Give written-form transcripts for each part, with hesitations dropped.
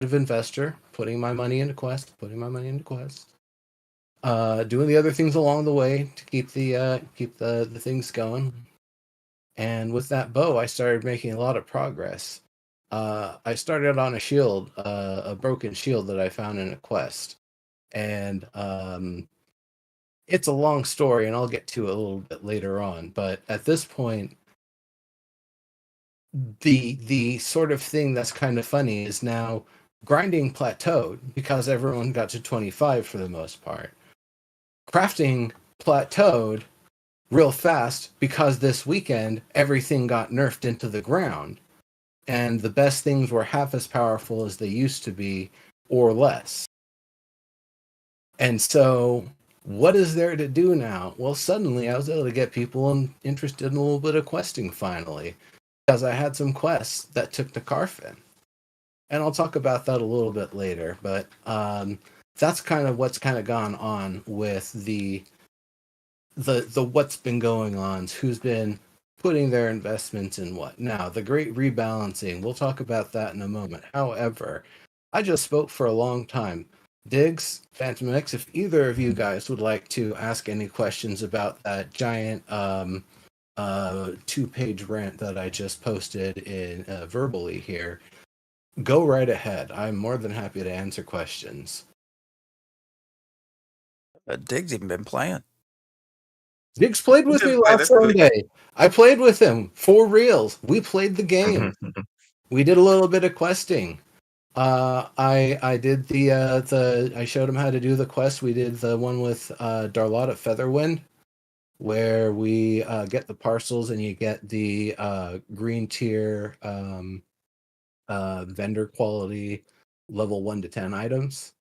investor, putting my money into Quest, doing the other things along the way to keep the things going. And with that bow, I started making a lot of progress. I started on a shield, a broken shield that I found in a quest, and it's a long story, and I'll get to it a little bit later on. But at this point, the sort of thing that's kind of funny is now grinding plateaued because everyone got to 25 for the most part. Crafting plateaued real fast because this weekend everything got nerfed into the ground, and the best things were half as powerful as they used to be or less. And so what is there to do now? Well, suddenly I was able to get people interested in a little bit of questing finally, because I had some quests that took the Carfin. And I'll talk about that a little bit later, but that's kind of what's kind of gone on with the what's been going on, who's been putting their investments in what. Now, the great rebalancing, we'll talk about that in a moment. However, I just spoke for a long time. Diggs, Phantom X, if either of you guys would like to ask any questions about that giant 2-page rant that I just posted in verbally here, go right ahead. I'm more than happy to answer questions. Diggs even been playing. Diggs played with me last Sunday. I played with him for reals. We played the game. We did a little bit of questing. I did the I showed him how to do the quest. We did the one with Darlot at Featherwind, where we get the parcels and you get the green tier vendor quality level 1 to 10 items.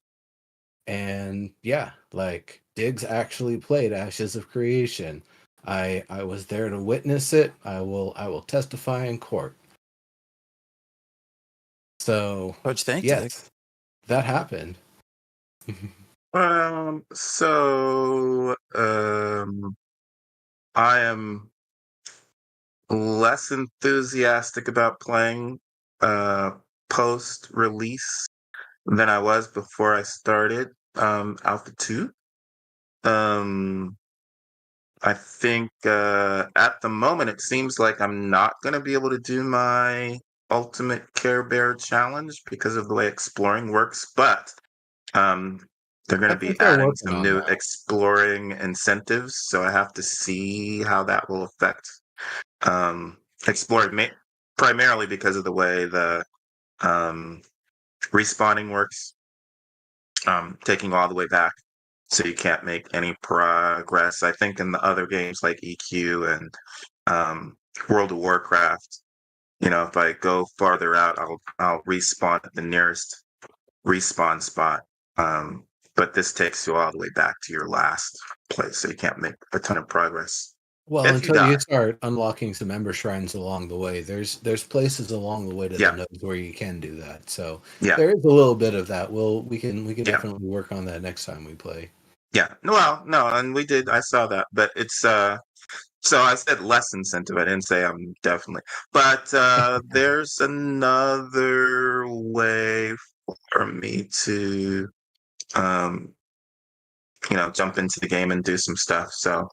And yeah, like Diggs actually played Ashes of Creation. I was there to witness it. I will testify in court. So What'd you think, yes, Diggs? that happened. I am less enthusiastic about playing post release than I was before I started Alpha 2. I think at the moment it seems like I'm not going to be able to do my Ultimate Care Bear challenge because of the way exploring works, but they're going to be adding some new exploring incentives, so I have to see how that will affect exploring, primarily because of the way the respawning works, taking all the way back, so you can't make any progress. I think in the other games like EQ and World of Warcraft, if I go farther out, I'll respawn at the nearest respawn spot. But this takes you all the way back to your last place, so you can't make a ton of progress. Well, until you start unlocking some Ember Shrines along the way, there's places along the way to the nodes where you can do that. So there is a little bit of that. We can definitely work on that next time we play. Yeah. Well, no, and we did. I saw that, but it's so I said less incentive. I didn't say I'm definitely. But there's another way for me to jump into the game and do some stuff. So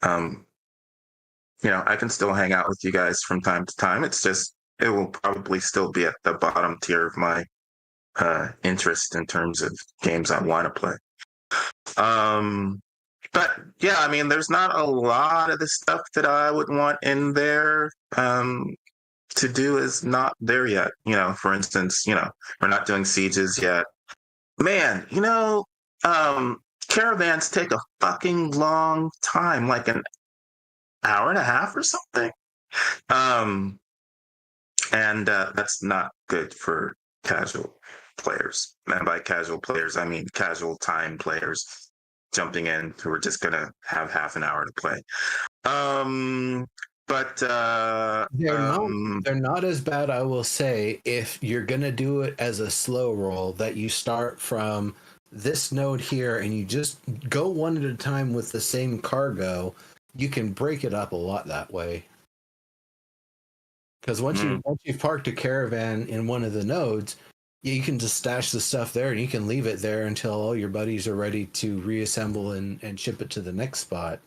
I can still hang out with you guys from time to time. It's just it will probably still be at the bottom tier of my interest in terms of games I want to play. But yeah, I mean, there's not a lot of the stuff that I would want in there to do is not there yet. For instance, we're not doing sieges yet. Man, caravans take a fucking long time, like an hour and a half or something. And that's not good for casual players. And by casual players, I mean casual time players jumping in who are just going to have half an hour to play. But they're not as bad, I will say, if you're going to do it as a slow roll, that you start from this node here and you just go one at a time with the same cargo. You can break it up a lot that way. Because once you've parked a caravan in one of the nodes, Yeah, you can just stash the stuff there, and you can leave it there until all your buddies are ready to reassemble and ship it to the next spot.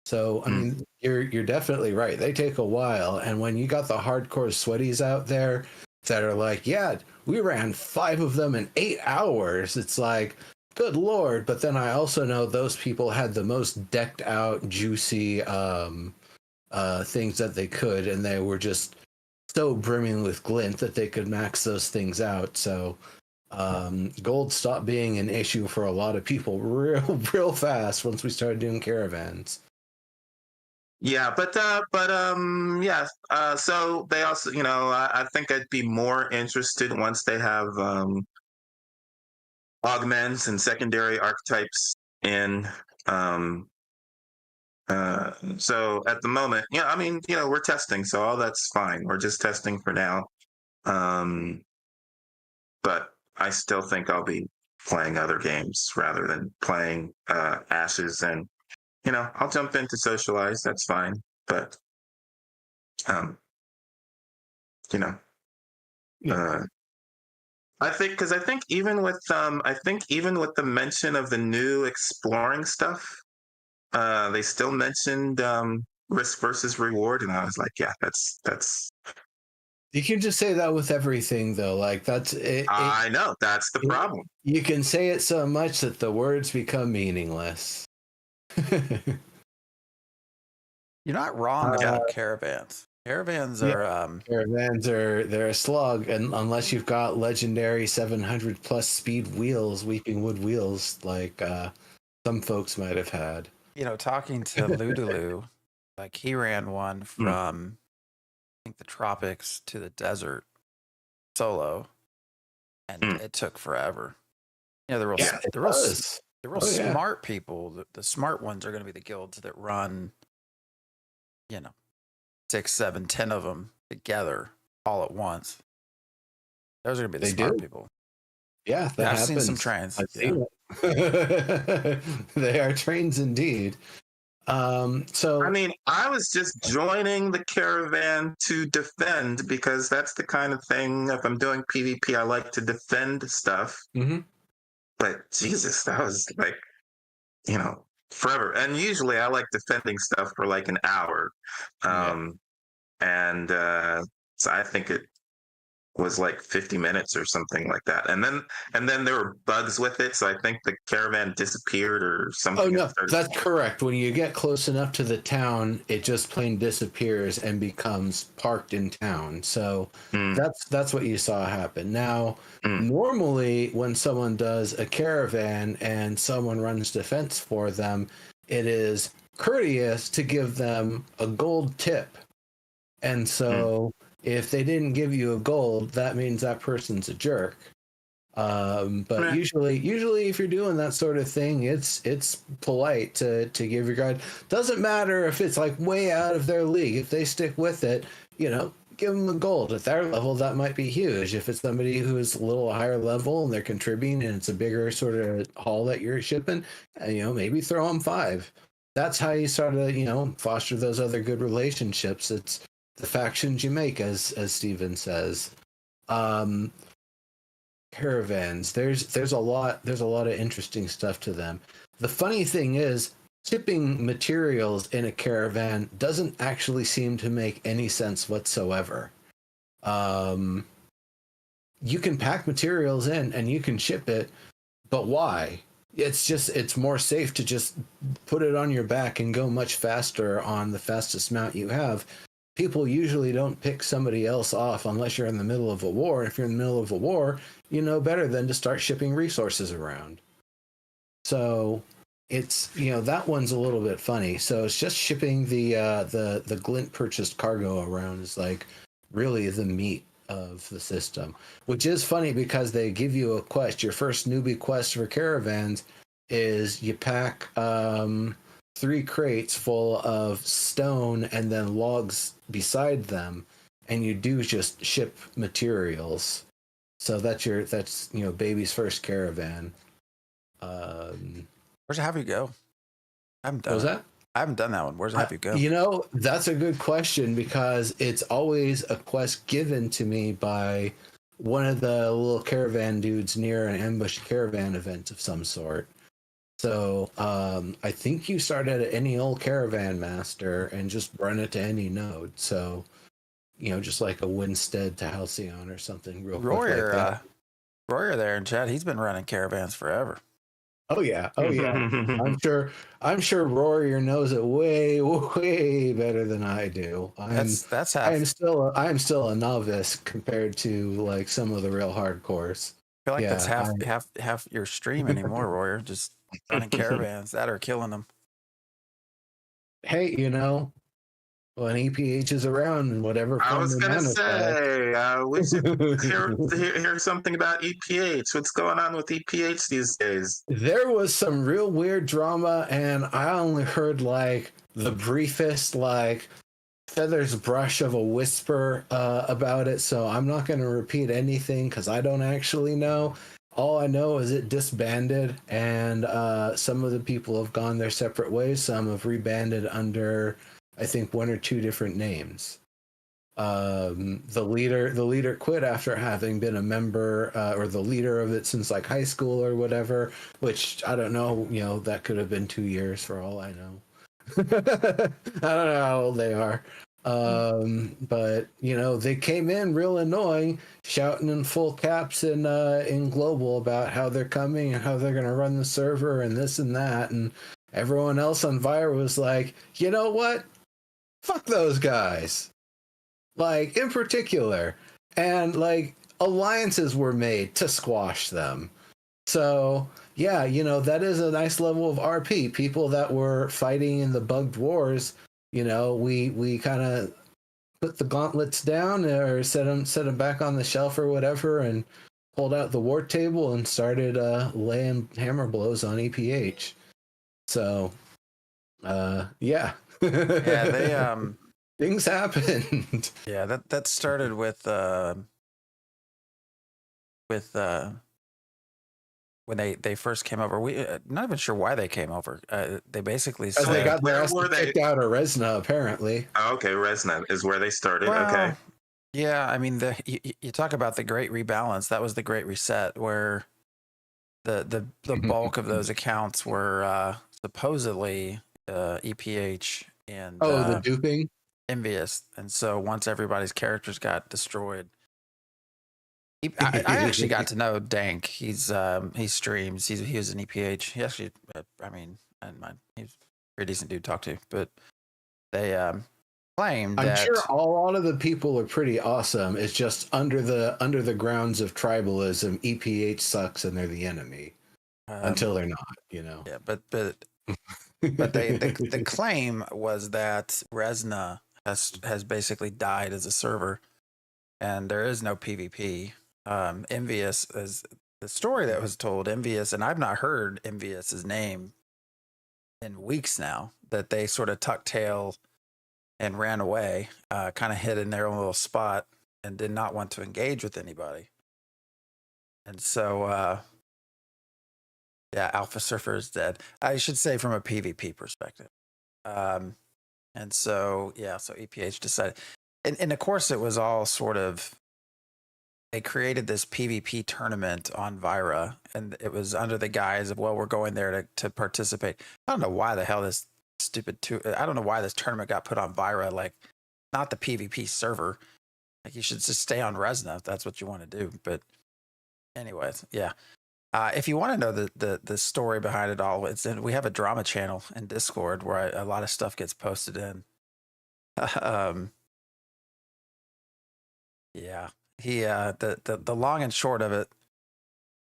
So, I mean, you're definitely right. They take a while, and when you got the hardcore sweaties out there that are like, yeah, we ran 5 of them in 8 hours, it's like, good lord. But then I also know those people had the most decked out, juicy things that they could, and they were just so brimming with glint that they could max those things out. So gold stopped being an issue for a lot of people real fast once we started doing caravans. Yeah, yeah. So they also, I think I'd be more interested once they have augments and secondary archetypes in. Um, so at the moment, I mean, we're testing, so all that's fine. We're just testing for now. But I still think I'll be playing other games rather than playing Ashes, and I'll jump in to socialize. That's fine, but um, you know. Yeah. I think I think even with the mention of the new exploring stuff, they still mentioned risk versus reward, and I was like, yeah, that's. You can just say that with everything, though. Like that's it. I know that's the problem. You can say it so much that the words become meaningless. You're not wrong about caravans. Caravans are caravans they're a slog, and unless you've got legendary 700 plus speed wheels, weeping wood wheels, like some folks might have had. Talking to Ludulu, like he ran one from I think the tropics to the desert solo, and it took forever. The real smart people, the smart ones are going to be the guilds that run 6, 7, 10 of them together all at once. Those are going to be the smart people. Yeah, I've seen some trains. They are trains indeed. So I mean, I was just joining the caravan to defend, because that's the kind of thing, if I'm doing PvP, I like to defend stuff. Mm-hmm. But Jesus, that was like, forever. And usually I like defending stuff for like an hour. And so I think it was like 50 minutes or something like that. And then there were bugs with it, so I think the caravan disappeared or something. Oh no, that's correct. When you get close enough to the town, it just plain disappears and becomes parked in town. So that's what you saw happen. Now, normally when someone does a caravan and someone runs defense for them, it is courteous to give them a gold tip. And so if they didn't give you a gold, that means that person's a jerk. But usually if you're doing that sort of thing, it's polite to give your guide. Doesn't matter if it's like way out of their league. If they stick with it, give them a gold. At their level, that might be huge. If it's somebody who is a little higher level and they're contributing and it's a bigger sort of haul that you're shipping, maybe throw them 5. That's how you start to, foster those other good relationships. It's the factions you make, as Steven says. Caravans, there's a lot of interesting stuff to them. The funny thing is, shipping materials in a caravan doesn't actually seem to make any sense whatsoever. You can pack materials in and you can ship it, but why? It's more safe to just put it on your back and go much faster on the fastest mount you have. People usually don't pick somebody else off unless you're in the middle of a war. If you're in the middle of a war, you know better than to start shipping resources around. So it's, that one's a little bit funny. So it's just shipping the glint purchased cargo around is like really the meat of the system, which is funny because they give you a quest. Your first newbie quest for caravans is you pack 3 crates full of stone and then logs beside them, and you do just ship materials. So that's baby's first caravan. Where's it have you go? I haven't done What was that? I haven't done that one. Where's it have you go? That's a good question, because it's always a quest given to me by one of the little caravan dudes near an ambush caravan event of some sort. So I think you start at any old caravan master and just run it to any node. So, just like a Winstead to Halcyon or something real quick like that. Royer there in chat, he's been running caravans forever. Oh yeah. I'm sure Royer knows it way, way better than I do. That's half. I am still a novice compared to like some of the real hardcores. I feel like that's half your stream anymore, Royer. Just running caravans that are killing them. Hey, when EPH is around and whatever. I was gonna say, we should hear something about EPH. What's going on with EPH these days? There was some real weird drama, and I only heard like the briefest, like feathers brush of a whisper about it. So I'm not going to repeat anything because I don't actually know. All I know is it disbanded, and some of the people have gone their separate ways. Some have rebanded under, I think, one or two different names. The leader quit after having been a member or the leader of it since like high school or whatever. Which I don't know. That could have been 2 years for all I know. I don't know how old they are. But they came in real annoying, shouting in full caps in global about how they're coming and how they're going to run the server and this and that, and everyone else on Vire was like, you know what, fuck those guys, like in particular, and like alliances were made to squash them. So yeah, that is a nice level of RP. People that were fighting in the bugged wars, we kind of put the gauntlets down or set them back on the shelf or whatever, and pulled out the war table and started laying hammer blows on EPH. So, yeah, yeah, they things happened. Yeah, that started with when they first came over. We not even sure why they came over. They basically said they got their ass kicked out of Resna, apparently. Oh, okay, Resna is where they started. Well, okay. Yeah, I mean, you talk about the Great Rebalance. That was the Great Reset, where the bulk of those accounts were supposedly EPH and the duping, envious. And so once everybody's characters got destroyed, I actually got to know Dank. He streams. He was an EPH. He actually, he's a pretty decent dude to talk to. But they claimed that I'm sure a lot of the people are pretty awesome. It's just under the grounds of tribalism, EPH sucks and they're the enemy until they're not. Yeah, but the claim was that Resna has basically died as a server, and there is no PvP. Envious is the story that was told. Envious, and I've not heard Envious's name in weeks now. That they sort of tucked tail and ran away, kind of hid in their own little spot, and did not want to engage with anybody. And so, yeah, Alpha Surfer is dead. I should say from a PvP perspective. And so, yeah, so EPH decided, and of course, it was all sort of. They created this PvP tournament on Vira, and it was under the guise of, well, we're going there to participate. I don't know why the hell this I don't know why this tournament got put on Vira, like not the PvP server. Like you should just stay on Resna if that's what you want to do. But anyways, yeah. If you want to know the story behind it all, we have a drama channel in Discord where a lot of stuff gets posted in. Yeah. He the long and short of it,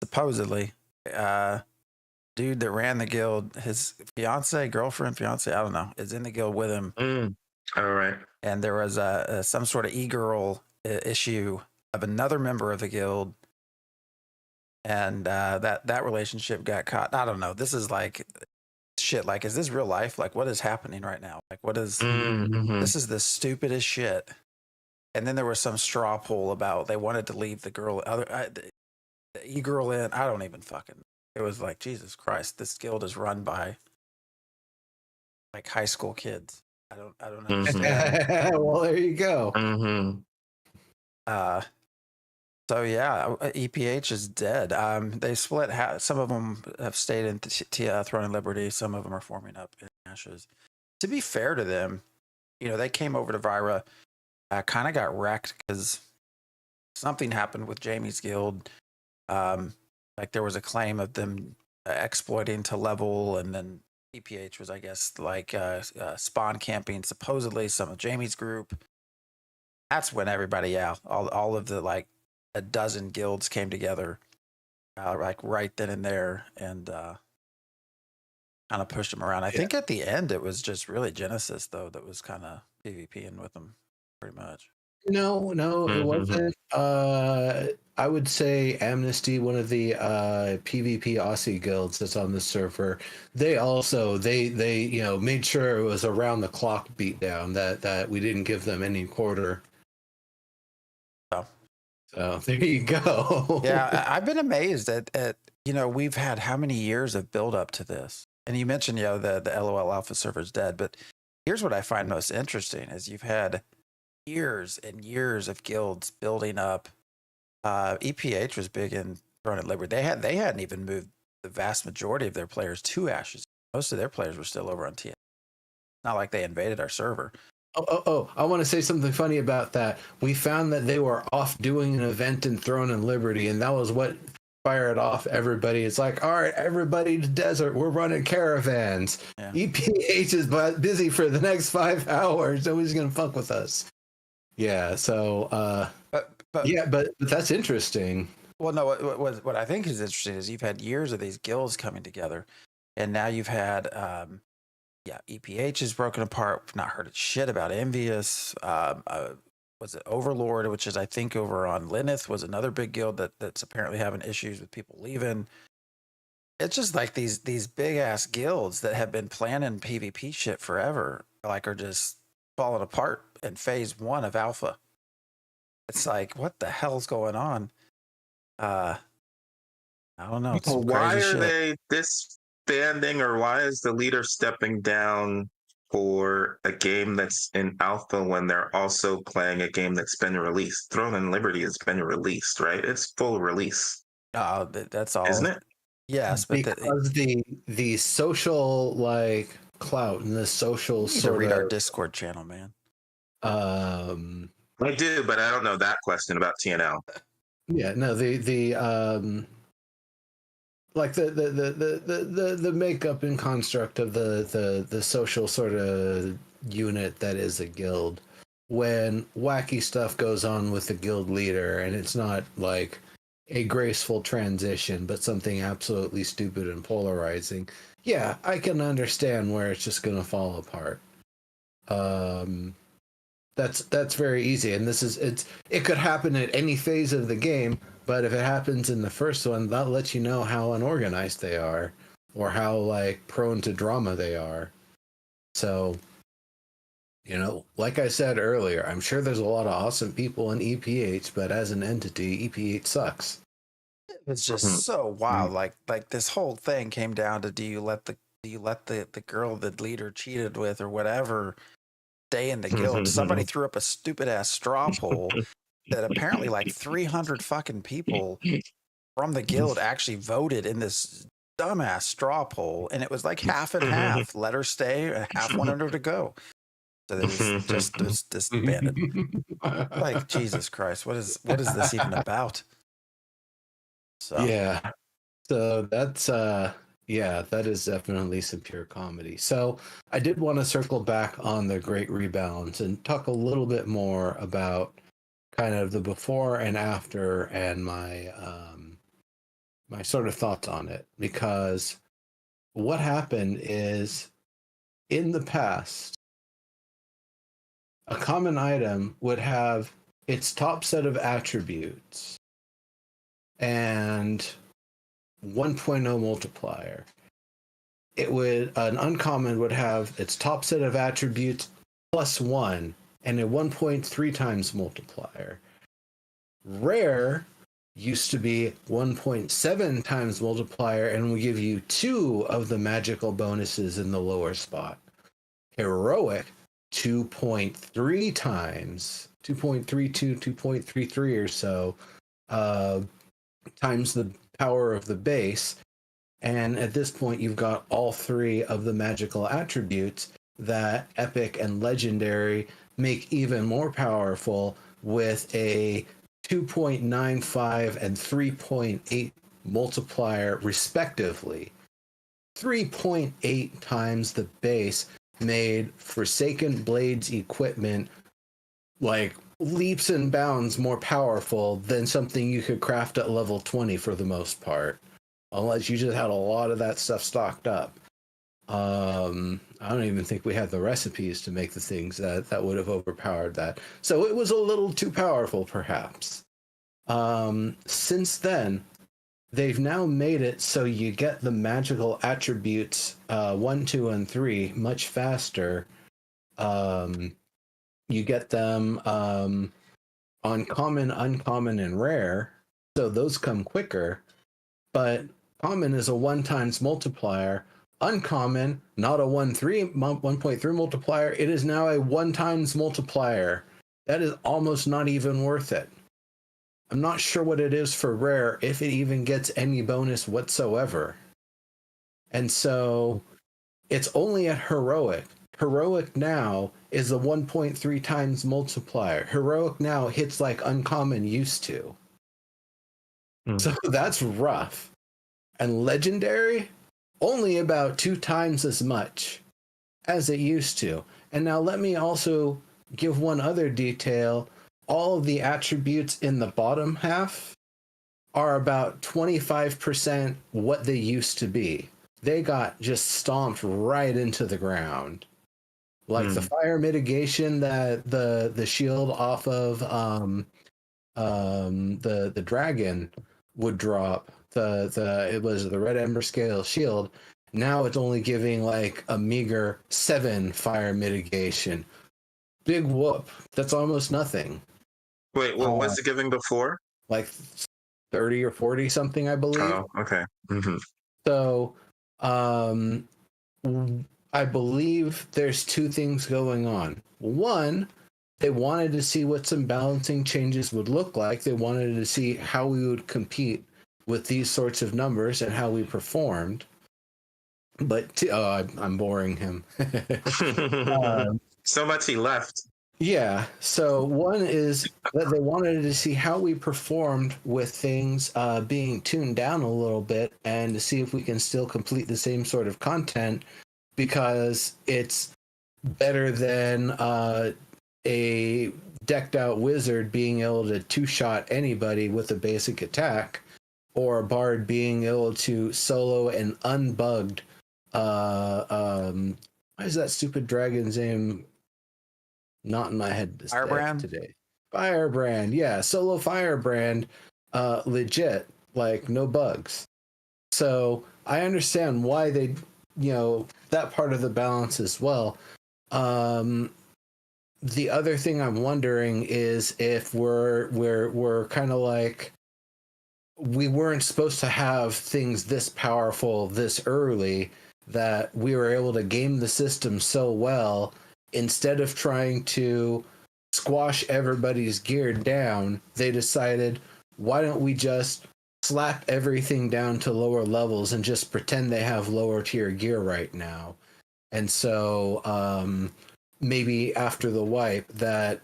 supposedly, dude that ran the guild, his girlfriend, I don't know, is in the guild with him. All right. And there was some sort of e-girl issue of another member of the guild, and that relationship got caught. I don't know. This is like shit. Like, is this real life? Like, what is happening right now? Like, what is this? Is the stupidest shit. And then there was some straw poll about they wanted to leave the e-girl in. I don't even fucking. It was like, Jesus Christ, this guild is run by like high school kids. I don't understand. Well, there you go. So So yeah, EPH is dead. They split. Some of them have stayed in Throne and Liberty. Some of them are forming up in Ashes. To be fair to them, they came over to Vyra, kind of got wrecked because something happened with Jamie's guild. Like there was a claim of them exploiting to level, and then EPH was, I guess, like spawn camping supposedly some of Jamie's group. That's when everybody, all of the like a dozen guilds came together, like right then and there, and kind of pushed them around. I think at the end it was just really Genesis though that was kind of PvPing with them, pretty much. No, it wasn't. I would say Amnesty, one of the PvP Aussie guilds that's on the server, they also they made sure it was around the clock beatdown, that we didn't give them any quarter. So there you go. Yeah, I've been amazed at we've had how many years of build up to this. And you mentioned the LOL alpha server is dead, but here's what I find most interesting is you've had years and years of guilds building up. EPH was big in Throne and Liberty. They hadn't even moved the vast majority of their players to Ashes. Most of their players were still over on TN. Not like they invaded our server. Oh, I want to say something funny about that. We found that they were off doing an event in Throne and Liberty, and that was what fired off everybody. It's like, all right, everybody to desert. We're running caravans. Yeah. EPH is busy for the next 5 hours. Nobody's going to fuck with us. Yeah, so but that's interesting. Well, no, what I think is interesting is you've had years of these guilds coming together, and now you've had EPH is broken apart. Not heard shit about Envious. Was it Overlord, which is I think over on Lyneth, was another big guild that's apparently having issues with people leaving. It's just like these big ass guilds that have been planning PvP shit forever, like are just falling apart in phase 1 of alpha. It's like, what the hell's going on? I don't know. Why are they disbanding, or why is the leader stepping down for a game that's in alpha when they're also playing a game that's been released? Throne and Liberty has been released, right? It's full release. Oh, that's all. Isn't it? Yes, but because the social like clout and the social sort read of our Discord channel, man. I do, but I don't know that question about TNL. Yeah, no, the like the makeup and construct of the social sort of unit that is a guild. When wacky stuff goes on with the guild leader, and it's not like a graceful transition, but something absolutely stupid and polarizing. Yeah, I can understand where it's just going to fall apart. That's very easy, and it could happen at any phase of the game, but if it happens in the first one, that lets you know how unorganized they are, or how like prone to drama they are. So, like I said earlier, I'm sure there's a lot of awesome people in EPH, but as an entity, EPH sucks. It's just so wild. Like this whole thing came down to do you let the girl the leader cheated with or whatever stay in the guild? Somebody threw up a stupid ass straw poll that apparently like 300 fucking people from the guild actually voted in this dumbass straw poll, and it was like half and half. Let her stay, and half wanted her to go. So they just disbanded. Like, Jesus Christ, what is this even about? So yeah, so that's that is definitely some pure comedy. So I did want to circle back on the Great Rebalance and talk a little bit more about kind of the before and after, and my my sort of thoughts on it, because what happened is in the past, a common item would have its top set of attributes and 1.0 multiplier. An uncommon would have its top set of attributes plus 1 and a 1.3 times multiplier. Rare used to be 1.7 times multiplier and will give you 2 of the magical bonuses in the lower spot. Heroic 2.3 times, 2.32, 2.33 or so, times the power of the base. And at this point, you've got all three of the magical attributes that epic and legendary make even more powerful, with a 2.95 and 3.8 multiplier, respectively. 3.8 times the base made Forsaken Blades equipment like leaps and bounds more powerful than something you could craft at level 20 for the most part, unless you just had a lot of that stuff stocked up. I don't even think we had the recipes to make the things that would have overpowered that. So it was a little too powerful, perhaps. Since then, they've now made it so you get the magical attributes 1, 2, and 3 much faster. You get them on common, uncommon, and rare, so those come quicker. But common is a 1 times multiplier. Uncommon, not a 1.3 multiplier. It is now a 1 times multiplier. That is almost not even worth it. I'm not sure what it is for rare, if it even gets any bonus whatsoever. And so it's only at heroic. Heroic now is a 1.3 times multiplier. Heroic now hits like uncommon used to. So that's rough. And legendary, only about 2 times as much as it used to. And now let me also give one other detail. All of the attributes in the bottom half are about 25% what they used to be. They got just stomped right into the ground. Like the fire mitigation that the shield off of the dragon would drop, it was the red ember scale shield. Now it's only giving like a meager 7 fire mitigation. Big whoop. That's almost nothing. Wait, what was it giving before? Like 30 or 40 something, I believe. Oh, okay. Mm-hmm. So I believe there's 2 things going on. One, they wanted to see what some balancing changes would look like. They wanted to see how we would compete with these sorts of numbers and how we performed. But I'm boring him. So much he left. Yeah. So one is that they wanted to see how we performed with things being tuned down a little bit, and to see if we can still complete the same sort of content, because it's better than a decked out wizard being able to 2-shot anybody with a basic attack, or a bard being able to solo an unbugged what is that stupid dragon's name? Not in my head today. Firebrand, yeah, solo Firebrand, legit, like no bugs. So I understand why they, that part of the balance as well. The other thing I'm wondering is if we're kind of like, we weren't supposed to have things this powerful this early, that we were able to game the system so well. Instead of trying to squash everybody's gear down, they decided, why don't we just slap everything down to lower levels and just pretend they have lower tier gear right now. And so maybe after the wipe, that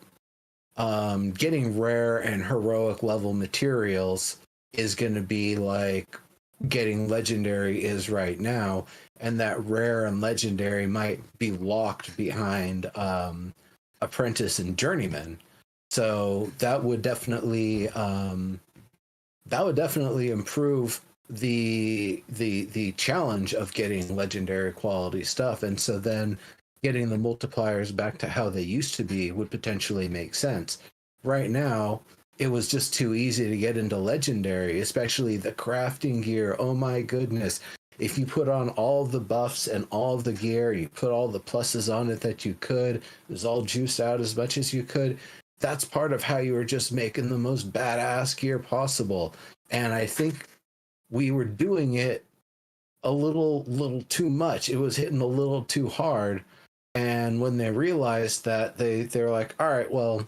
getting rare and heroic level materials is going to be like getting legendary is right now, and that rare and legendary might be locked behind apprentice and journeyman. So that would definitely improve the challenge of getting legendary quality stuff. And so then getting the multipliers back to how they used to be would potentially make sense. Right now, it was just too easy to get into legendary, especially the crafting gear. Oh my goodness. If you put on all the buffs and all of the gear, you put all the pluses on it that you could, it was all juiced out as much as you could. That's part of how you were just making the most badass gear possible. And I think we were doing it a little too much. It was hitting a little too hard. And when they realized that, they're like, all right, well,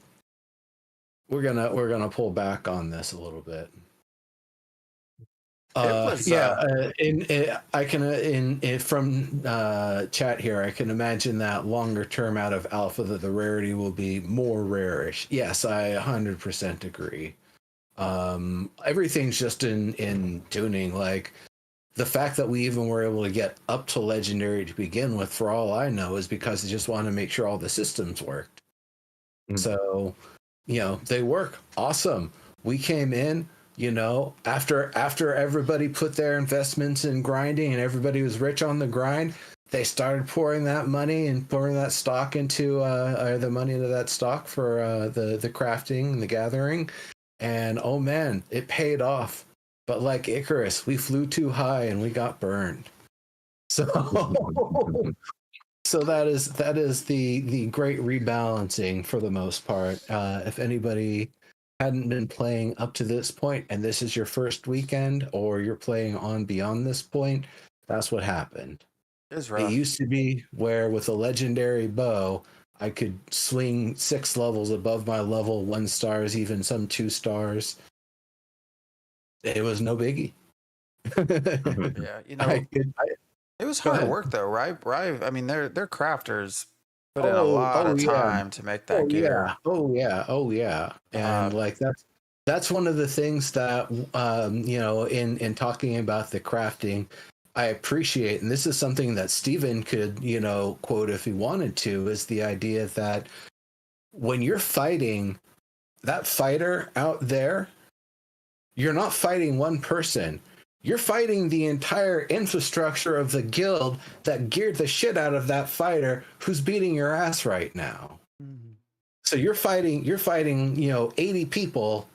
we're gonna pull back on this a little bit. It was, I can in from chat here, I can imagine that longer term out of alpha that the rarity will be more rarish. Yes, I 100% agree. Everything's just in tuning. Like the fact that we even were able to get up to legendary to begin with, for all I know, is because they just want to make sure all the systems worked. So, they work. Awesome. We came in, after everybody put their investments in grinding and everybody was rich on the grind, they started pouring that money and pouring that stock into the money into that stock for the crafting and the gathering. And oh man, it paid off. But like Icarus, we flew too high and we got burned. So so that is the great rebalancing for the most part. If anybody hadn't been playing up to this point and this is your first weekend or you're playing on beyond this point, that's what happened. It used to be where with a legendary bow I could swing 6 levels above my level, 1 stars, even some 2 stars. It was no biggie. Yeah, it was hard work though, right? I mean, they're crafters put in a lot of time to make that gear. Oh yeah. And like that's one of the things that in talking about the crafting, I appreciate, and this is something that Steven could, quote if he wanted to, is the idea that when you're fighting that fighter out there, you're not fighting one person. You're fighting the entire infrastructure of the guild that geared the shit out of that fighter who's beating your ass right now. Mm-hmm. So you're fighting, 80 people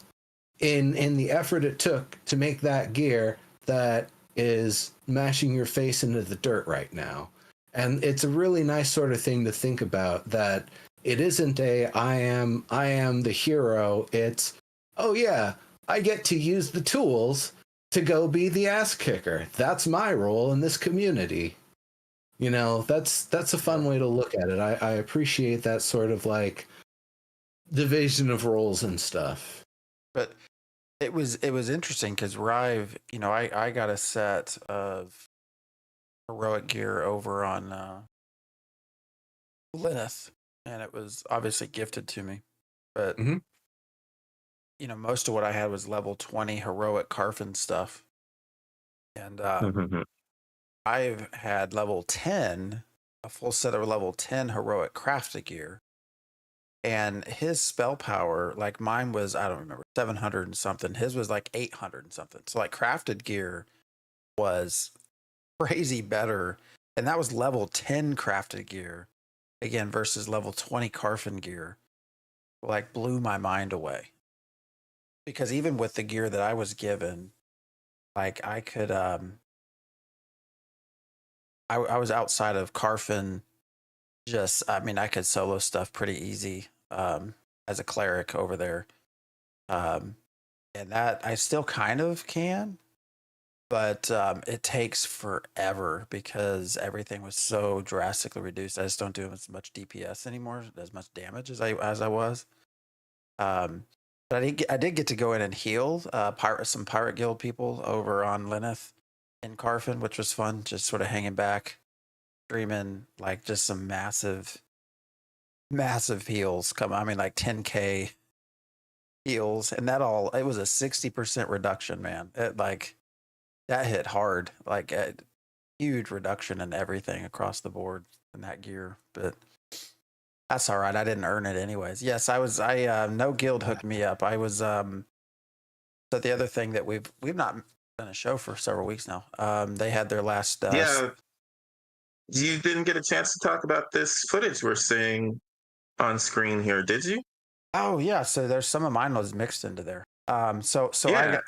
in the effort it took to make that gear that is mashing your face into the dirt right now. And it's a really nice sort of thing to think about, that it isn't I am the hero. It's, oh yeah, I get to use the tools to go be the ass kicker. That's my role in this community. That's a fun way to look at it. I appreciate that sort of like division of roles and stuff. But it was interesting because Rive, I got a set of heroic gear over on Lineth, and it was obviously gifted to me. But most of what I had was level 20 heroic Carfin stuff. And I've had level 10, a full set of level 10 heroic crafted gear. And his spell power, like mine was, I don't remember, 700 and something. His was like 800 and something. So like crafted gear was crazy better. And that was level 10 crafted gear, again, versus level 20 Carfin gear. Like blew my mind away. Because even with the gear that I was given, like I could, I was outside of Carfin. I could solo stuff pretty easy as a cleric over there. And that I still kind of can, but it takes forever because everything was so drastically reduced. I just don't do as much DPS anymore, as much damage as I was. But I did get to go in and heal some Pirate Guild people over on Lineth in Carfin, which was fun. Just sort of hanging back, streaming like just some massive heals. Like 10K heals, and it was a 60% reduction, man. That hit hard, like a huge reduction in everything across the board in that gear, but. That's all right. I didn't earn it anyways. Yes, no guild hooked me up. I was so the other thing that we've not done a show for several weeks now. They had their last yeah. You didn't get a chance to talk about this footage we're seeing on screen here, did you? Oh yeah, so there's some of mine was mixed into there. So yeah.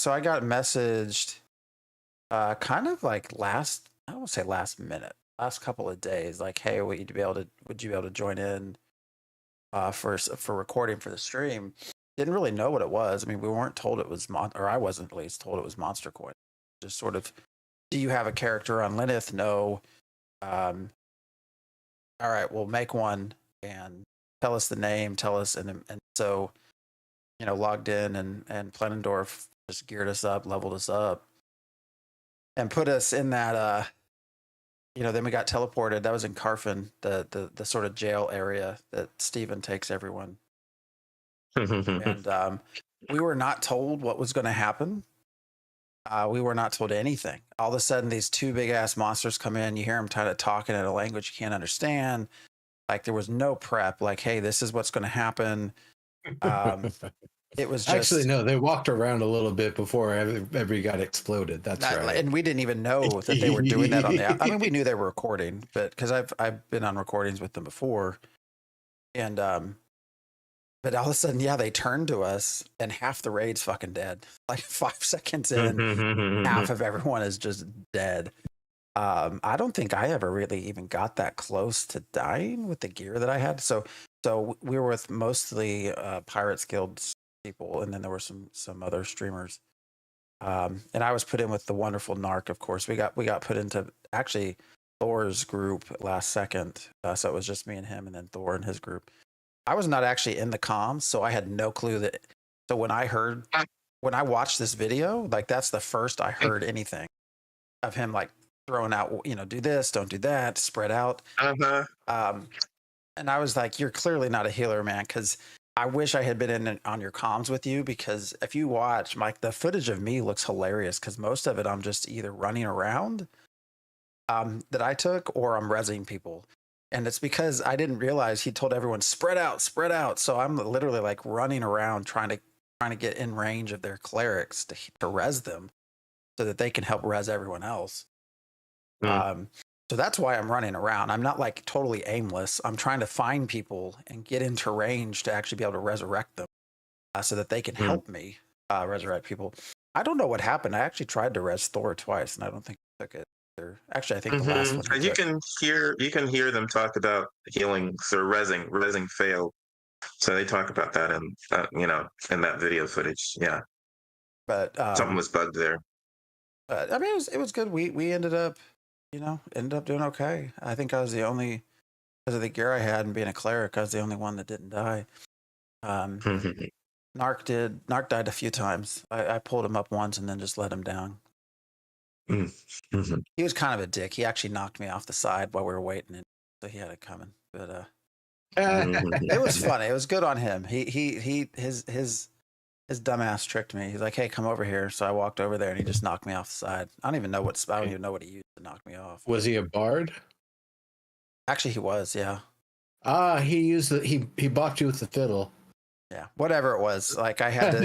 I got messaged kind of like I won't say last minute. Last couple of days, like, hey, would you be able to join in for recording for the stream? Didn't really know what it was. I mean, we weren't told it was or I wasn't at least told it was Monster Coin. Just sort of, do you have a character on Lineth? No. All right, we'll make one and tell us the name. Tell us, and so logged in, and Plenendorf just geared us up, leveled us up, and put us in that. Then we got teleported. That was in Carfin, the sort of jail area that Steven takes everyone. And we were not told what was going to happen. We were not told anything. All of a sudden, these two big ass monsters come in. You hear them kind of talking in a language you can't understand. Like there was no prep. Like, hey, this is what's going to happen. It was just, actually no. They walked around a little bit before everybody got exploded. That's right. And we didn't even know that they were doing that on the. I mean, we knew they were recording, but because I've been on recordings with them before, and but all of a sudden, yeah, they turned to us, and half the raid's fucking dead. Like 5 seconds in, half of everyone is just dead. I don't think I ever really even got that close to dying with the gear that I had. So we were with mostly Pirates Guild people, and then there were some other streamers. And I was put in with the wonderful Narc, of course. We got put into actually Thor's group last second. So it was just me and him, and then Thor and his group. I was not actually in the comms, so I had no clue that. So when I watched this video, like that's the first I heard anything of him like throwing out, do this, don't do that, spread out. And I was like, you're clearly not a healer, man, because I wish I had been on your comms with you, because if you watch, like the footage of me looks hilarious, because most of it I'm just either running around that I took, or I'm rezzing people. And it's because I didn't realize he told everyone spread out. So I'm literally like running around trying to get in range of their clerics to res them, so that they can help res everyone else. So that's why I'm running around. I'm not like totally aimless. I'm trying to find people and get into range to actually be able to resurrect them, so that they can help me resurrect people. I don't know what happened. I actually tried to res Thor twice, and I don't think I took it. Actually, I think the last one. You can hear them talk about healing. So rezzing failed. So they talk about that in in that video footage. Yeah, but something was bugged there. But I mean, it was good. We ended up doing okay. I think I was the only, because of the gear I had and being a cleric, I was the only one that didn't die. Narc died a few times. I pulled him up once and then just let him down. He was kind of a dick. He actually knocked me off the side while we were waiting, and so he had it coming. But it was funny. It was good on him. His dumbass tricked me. He's like, "Hey, come over here." So I walked over there, and he just knocked me off the side. I don't even know what he used to knock me off. Was he a bard? Actually, he was. Yeah. He used he bopped you with the fiddle. Yeah, whatever it was. Like I had to.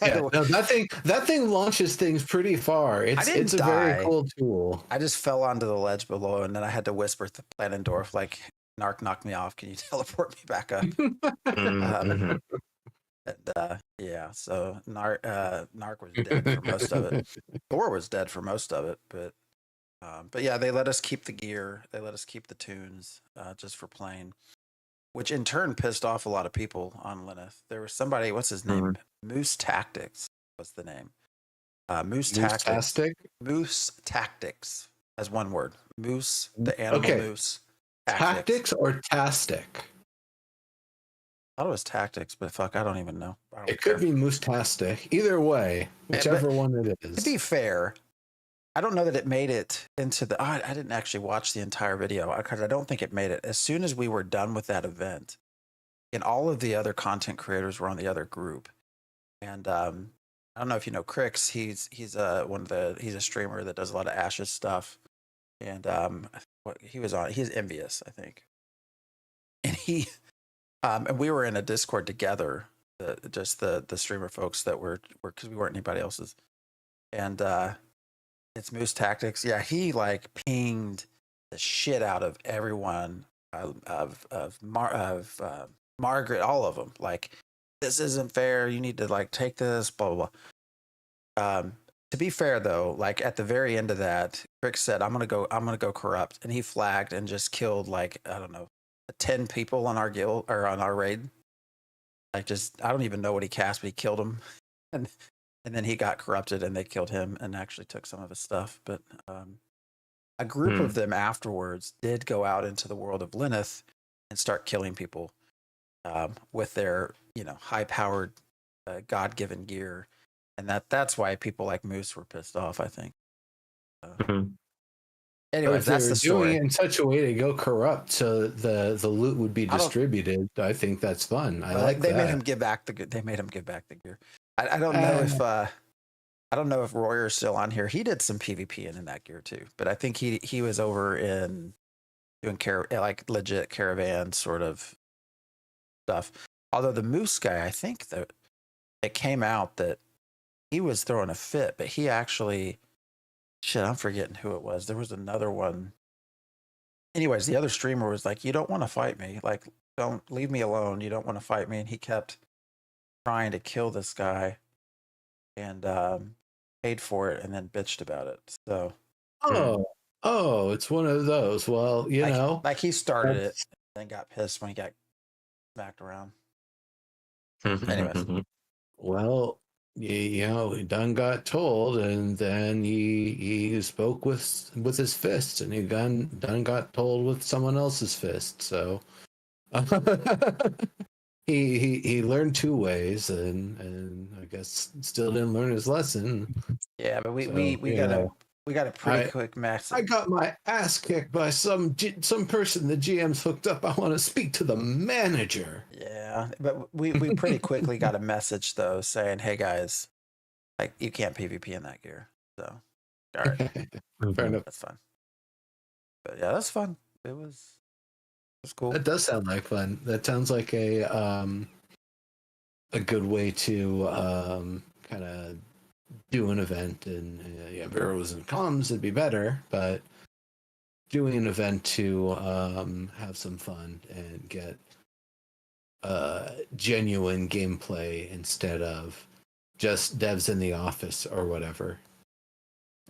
No, that thing launches things pretty far. It's a very cool tool. I just fell onto the ledge below, and then I had to whisper to Planendorf, like, "Narc knocked me off. Can you teleport me back up?" Yeah. So Narc was dead for most of it. Thor was dead for most of it, but yeah, they let us keep the gear. They let us keep the tunes just for playing, which in turn pissed off a lot of people on Lyneth. There was somebody, what's his name? Moose Tactics was the name. Moose Tactics as one word. Moose, the animal moose. Tactics or Tastic? I thought it was Tactics, but fuck, I don't even know. It could be Moose Tastic. Either way, whichever one it is. To be fair, I don't know that it made it into the. I didn't actually watch the entire video because I don't think it made it. As soon as we were done with that event, and all of the other content creators were on the other group, and I don't know if you know Crix. He's he's a streamer that does a lot of Ashes stuff, and he was on. He's envious, I think, and he and we were in a Discord together, just the streamer folks that were because we weren't anybody else's, and. It's Moose Tactics. Yeah, he like pinged the shit out of everyone, of Margaret, all of them. Like, this isn't fair. You need to like take this, blah blah blah. To be fair though, like at the very end of that, Rick said, I'm gonna go corrupt," and he flagged and just killed like, I don't know, 10 people on our guild or on our raid. Like, just I don't even know what he cast, but he killed them, and then he got corrupted, and they killed him and actually took some of his stuff. But a group of them afterwards did go out into the world of Lyneth and start killing people with their high-powered God-given gear, and that's why people like Moose were pissed off, I think. Mhm. But Anyways, if they that's were the doing story. it in such a way to go corrupt so the loot would be I don't. distributed, I think that's fun. I like They made that. him give back the. They made him give back the gear. I don't know Uh, if. I don't know if Royer's still on here. He did some PvP in that gear too, but I think he was over in doing like legit caravan sort of stuff. Although the Moose guy, I think that it came out that he was throwing a fit, but he actually, shit, I'm forgetting who it was. There was another one. Anyways, the other streamer was like, "You don't want to fight me. Like, don't leave me alone. You don't want to fight me." And he kept trying to kill this guy, and paid for it, and then bitched about it. So, oh, it's one of those. Well, like he started it, that's- and then got pissed when he got smacked around. Anyways, well, he done got told, and then he spoke with his fists, and he done got told with someone else's fist. So he learned two ways, and I guess still didn't learn his lesson. yeah, but we So, we got a pretty I quick match. I got my ass kicked by some person the GM's hooked up. I want to speak to the manager. Yeah, but we pretty quickly got a message though saying, "Hey guys, like you can't PvP in that gear." So, all right, Fair enough. that's fine. But yeah, that's fun. It was cool. That does sound like fun. That sounds like a good way to kind of do an event. And yeah, if it was in comms, it'd be better. But doing an event to have some fun and get genuine gameplay instead of just devs in the office or whatever,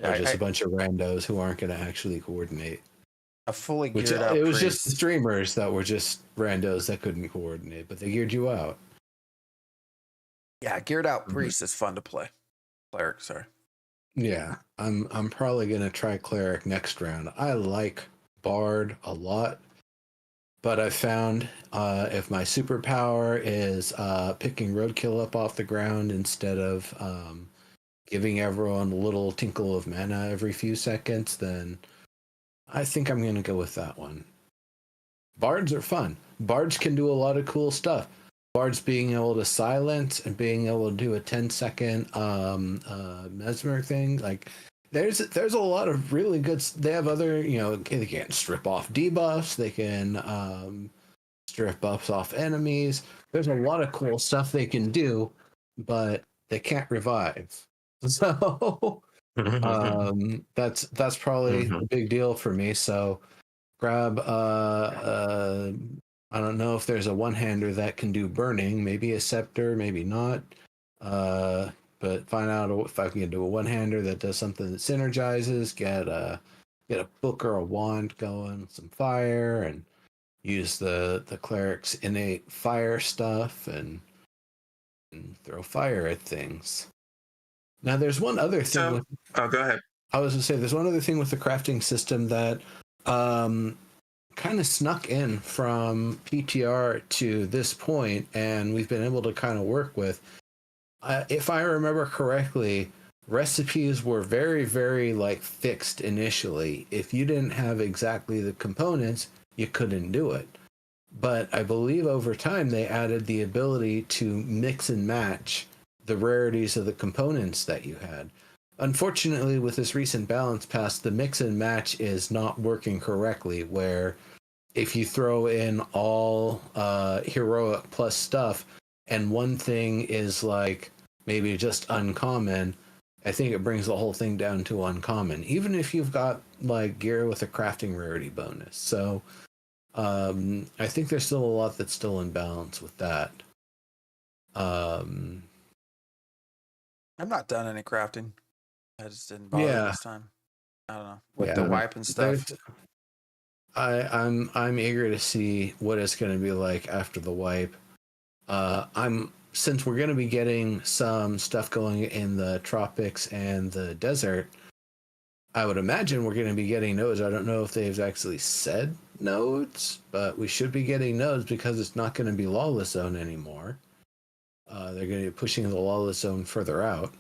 or just a bunch of randos who aren't going to actually coordinate. A fully geared out. It was just the streamers that were just randos that couldn't coordinate, but they geared you out. Yeah, geared out priest is fun to play. Cleric, sorry. Yeah, I'm probably gonna try cleric next round. I like bard a lot, but I found if my superpower is picking roadkill up off the ground instead of giving everyone a little tinkle of mana every few seconds, then I think I'm going to go with that one. Bards are fun. Bards can do a lot of cool stuff. Bards being able to silence and being able to do a 10-second mesmer thing. Like, there's a lot of really good. They have other, they can strip off debuffs. They can strip buffs off enemies. There's a lot of cool stuff they can do, but they can't revive. So that's probably a big deal for me. So grab I don't know if there's a one-hander that can do burning, maybe a scepter, maybe not, but find out if I can do a one-hander that does something that synergizes. Get a book or a wand going, some fire, and use the cleric's innate fire stuff and throw fire at things. Now, there's one other thing. Go ahead. I was going to say, there's one other thing with the crafting system that kind of snuck in from PTR to this point, and we've been able to kind of work with. If I remember correctly, recipes were very, very fixed initially. If you didn't have exactly the components, you couldn't do it. But I believe over time they added the ability to mix and match the rarities of the components that you had. Unfortunately, with this recent balance pass, the mix and match is not working correctly, where if you throw in all heroic plus stuff and one thing is maybe just uncommon, I think it brings the whole thing down to uncommon, even if you've got gear with a crafting rarity bonus. So I think there's still a lot that's still in balance with that. I've not done any crafting. I just didn't bother this time. I don't know. With the wipe and stuff. I'm eager to see what it's going to be like after the wipe. Since we're going to be getting some stuff going in the tropics and the desert, I would imagine we're going to be getting nodes. I don't know if they've actually said nodes, but we should be getting nodes because it's not going to be Lawless Zone anymore. They're going to be pushing the lawless zone further out,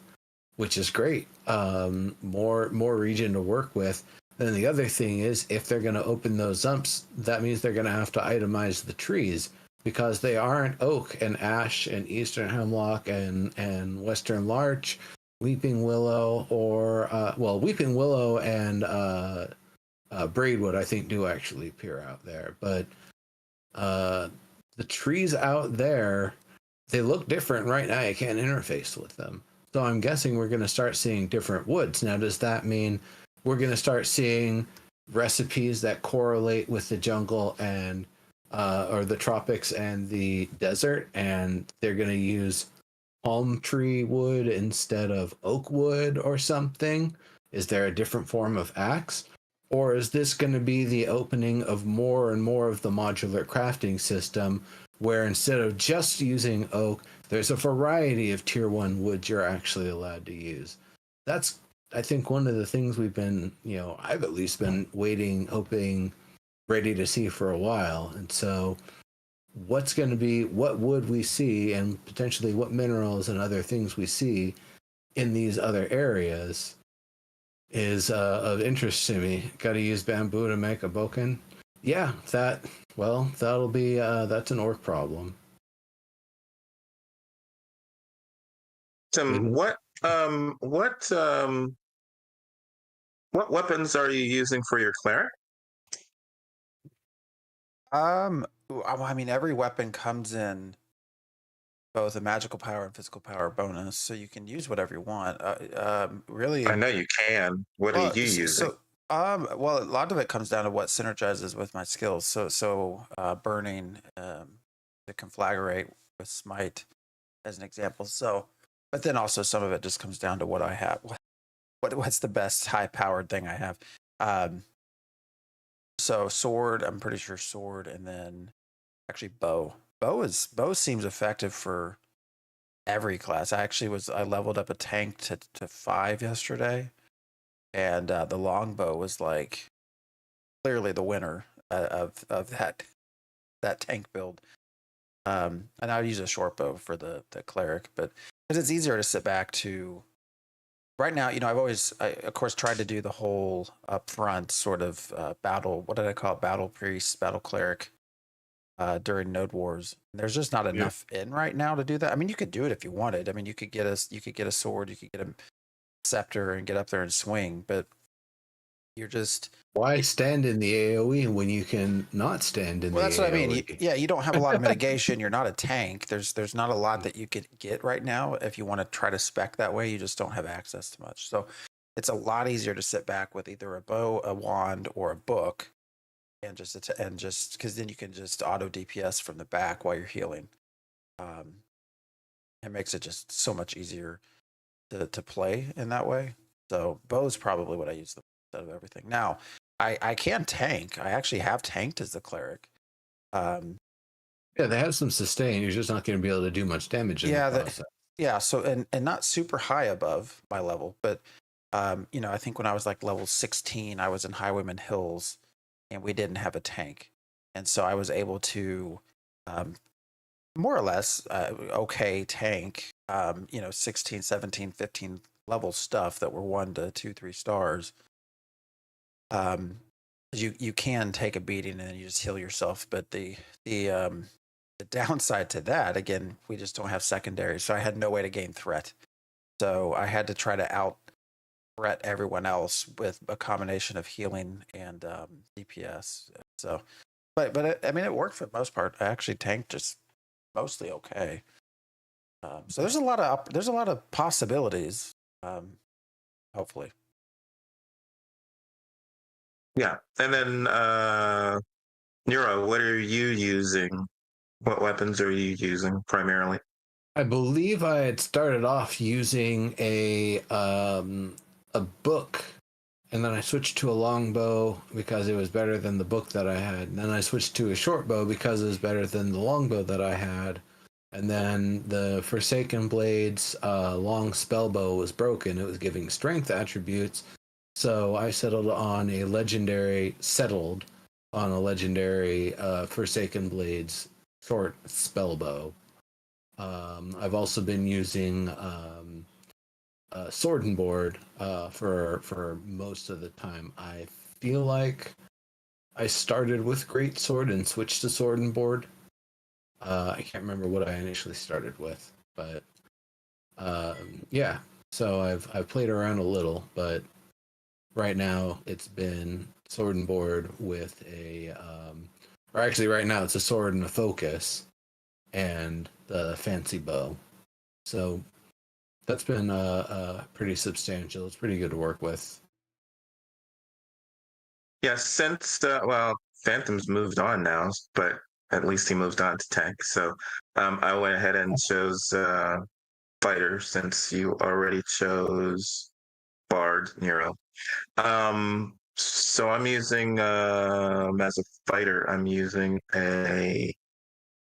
which is great. More region to work with. Then the other thing is, if they're going to open those umps, that means they're going to have to itemize the trees because they aren't oak and ash and eastern hemlock and western larch, weeping willow, or weeping willow and braidwood I think do actually appear out there, but the trees out there, they look different right now. You can't interface with them. So I'm guessing we're going to start seeing different woods. Now, does that mean we're going to start seeing recipes that correlate with the jungle and or the tropics and the desert, and they're going to use palm tree wood instead of oak wood or something? Is there a different form of axe? Or is this going to be the opening of more and more of the modular crafting system where instead of just using oak, there's a variety of tier 1 woods you're actually allowed to use? That's, I think, one of the things we've been, I've at least been waiting, hoping, ready to see for a while. And so what would we see, and potentially what minerals and other things we see in these other areas is of interest to me. Got to use bamboo to make a boken. Yeah, that'll be that's an orc problem. Tim, what weapons are you using for your cleric? I mean, every weapon comes in both a magical power and physical power bonus, so you can use whatever you want. Really, I know you can. What are you using? Well, a lot of it comes down to what synergizes with my skills. So burning, to conflagrate with smite, as an example. So, but then also some of it just comes down to what I have. What's the best high-powered thing I have? So sword, I'm pretty sure sword, and then actually bow. Bow seems effective for every class. I leveled up a tank to 5 yesterday, and the longbow was like clearly the winner of that tank build. And I would use a short bow for the cleric, but because it's easier to sit back to. Right now, I've always, of course, tried to do the whole upfront sort of battle. What did I call it? Battle priest, battle cleric during Node Wars. There's just not enough in right now to do that. I mean, you could do it if you wanted. I mean, you could get a sword, you could get a scepter, and get up there and swing. But you're just why stand in the AOE when you can not stand in the AOE? Well, that's what I mean. You don't have a lot of mitigation. You're not a tank. There's not a lot that you could get right now if you want to try to spec that way. You just don't have access to much. So it's a lot easier to sit back with either a bow, a wand, or a book, and just because then you can just auto DPS from the back while you're healing. It makes it just so much easier to play in that way. So bow is probably what I use the most out of everything. Now, I can tank. I actually have tanked as the cleric. Yeah, they have some sustain. You're just not going to be able to do much damage in the process. So and not super high above my level, but I think when I was like level 16, I was in Highwayman Hills, and we didn't have a tank, and so I was able to more or less okay tank 16, 17, 15 level stuff that were 1 to 2, 3 stars. You can take a beating and then you just heal yourself, but the downside to that, again, we just don't have secondary, so I had no way to gain threat, so I had to try to out threat everyone else with a combination of healing and DPS. So but I mean, it worked for the most part. I actually tanked just mostly okay. So there's a lot of possibilities, hopefully. Yeah. And then Nero, what are you using? What weapons are you using primarily? I believe I had started off using a book, and then I switched to a longbow because it was better than the book that I had. And then I switched to a short bow because it was better than the longbow that I had. And then the Forsaken Blades long spell bow was broken. It was giving strength attributes. So I settled on a legendary Forsaken Blades short spell bow. I've also been using Sword and Board for most of the time. I feel like I started with Great Sword and switched to Sword and Board. I can't remember what I initially started with, but yeah. So I've played around a little, but right now it's been Sword and Board with or actually right now it's a sword and a focus and the fancy bow. So that's been pretty substantial. It's pretty good to work with. Yeah, since well, Phantom's moved on now, but at least he moved on to tank. So I went ahead and chose fighter since you already chose Bard Nero. So I'm using as a fighter, I'm using a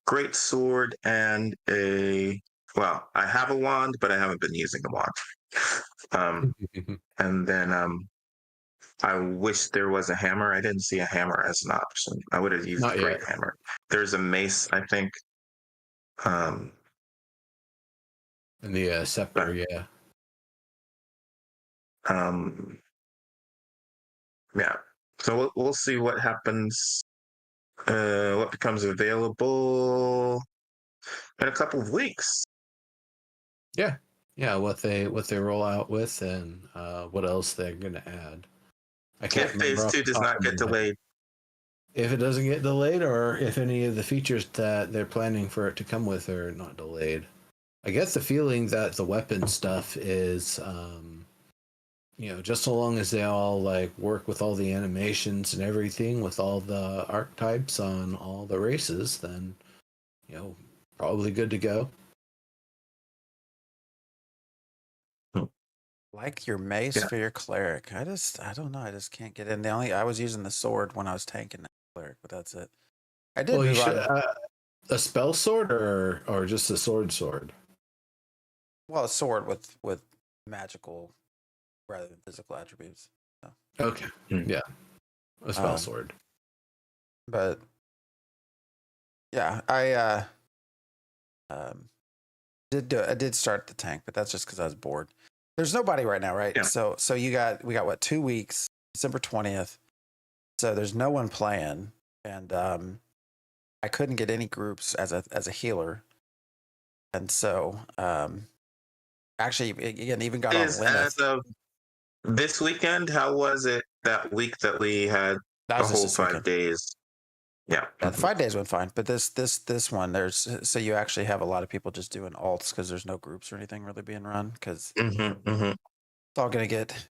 great sword and I have a wand, but I haven't been using the wand. And then I wish there was a hammer. I didn't see a hammer as an option. I would have used Not the great yet. hammer. There's a mace, I think. Um, And the scepter, but, yeah. um, yeah. So we'll see what happens. What becomes available in a couple of weeks. Yeah. Yeah, what they roll out with and what else they're gonna add. I can't If remember phase off two the does top not of my get head. delayed. If it doesn't get delayed or if any of the features that they're planning for it to come with are not delayed. I get the feeling that the weapon stuff is just so long as they all like work with all the animations and everything with all the archetypes on all the races, then probably good to go. Like your mace Yeah. for your cleric. I don't know. I just can't get in. I was using the sword when I was tanking that cleric, but that's it. I did Well, you move should on. a spell sword or just a sword. Well, a sword with magical rather than physical attributes. So, Okay, yeah, a spell um, sword. but yeah, I I did start the tank, but that's just because I was bored. There's nobody right now, right? Yeah. So we got what, 2 weeks, December 20th. So there's no one playing, and I couldn't get any groups as a healer, and so actually again even got on Is as Lilith. of this weekend, how was it that week that we had That the was just whole this 5 weekend. days? Yeah. Yeah, the 5 days went fine, but this one so you actually have a lot of people just doing alts because there's no groups or anything really being run because it's all gonna get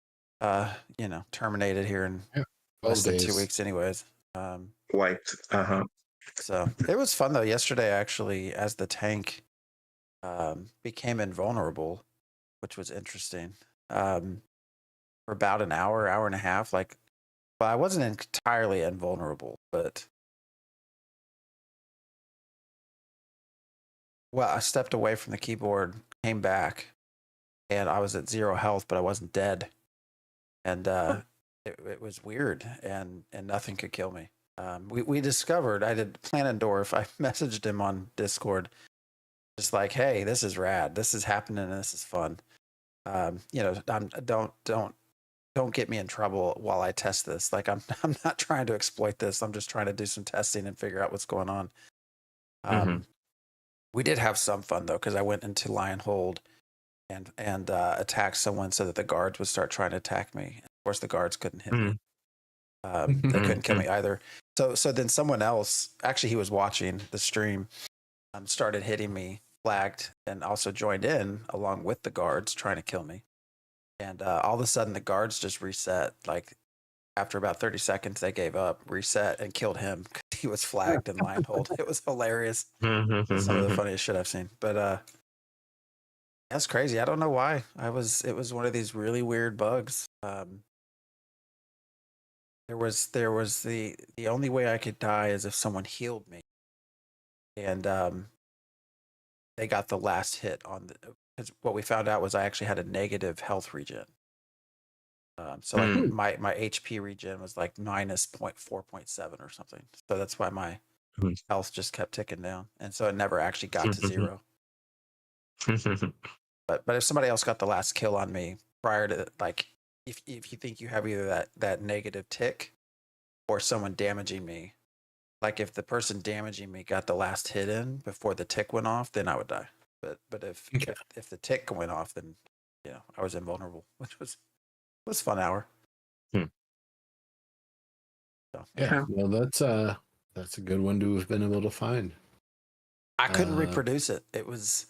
terminated here in Yeah, less 12 than 2 days. weeks anyways. Um, Wiped. so it was fun though. Yesterday actually, as the tank became invulnerable, which was interesting. For about an hour and a half, well, I wasn't entirely invulnerable, but well, I stepped away from the keyboard, came back, and I was at 0 health, but I wasn't dead, and it was weird, and nothing could kill me. We discovered I did Planendorf. I messaged him on Discord, just like, hey, this is rad. This is happening. And this is fun. Don't get me in trouble while I test this. Like I'm not trying to exploit this. I'm just trying to do some testing and figure out what's going on. We did have some fun though, because I went into Lion Hold and attacked someone so that the guards would start trying to attack me. Of course, the guards couldn't hit me. They couldn't kill me either. So then someone else, actually, he was watching the stream, started hitting me, flagged, and also joined in along with the guards trying to kill me. And all of a sudden, the guards just reset. Like after about 30 seconds, they gave up, reset, and killed him because he was flagged in Lion Hold. It was hilarious. Some of the funniest shit I've seen. But that's crazy. I don't know why. It was one of these really weird bugs. There was the only way I could die is if someone healed me, and they got the last hit on the. Because what we found out was I actually had a negative health regen. So like my HP regen was like minus 4.7 or something. So that's why my health just kept ticking down, and so it never actually got to 0. But if somebody else got the last kill on me prior to, like, if you think you have either that negative tick or someone damaging me, like if the person damaging me got the last hit in before the tick went off, then I would die. But if the tick went off, then I was invulnerable, which was fun hour. Hmm. So, Yeah, well, that's a good one to have been able to find. I couldn't reproduce it. It was,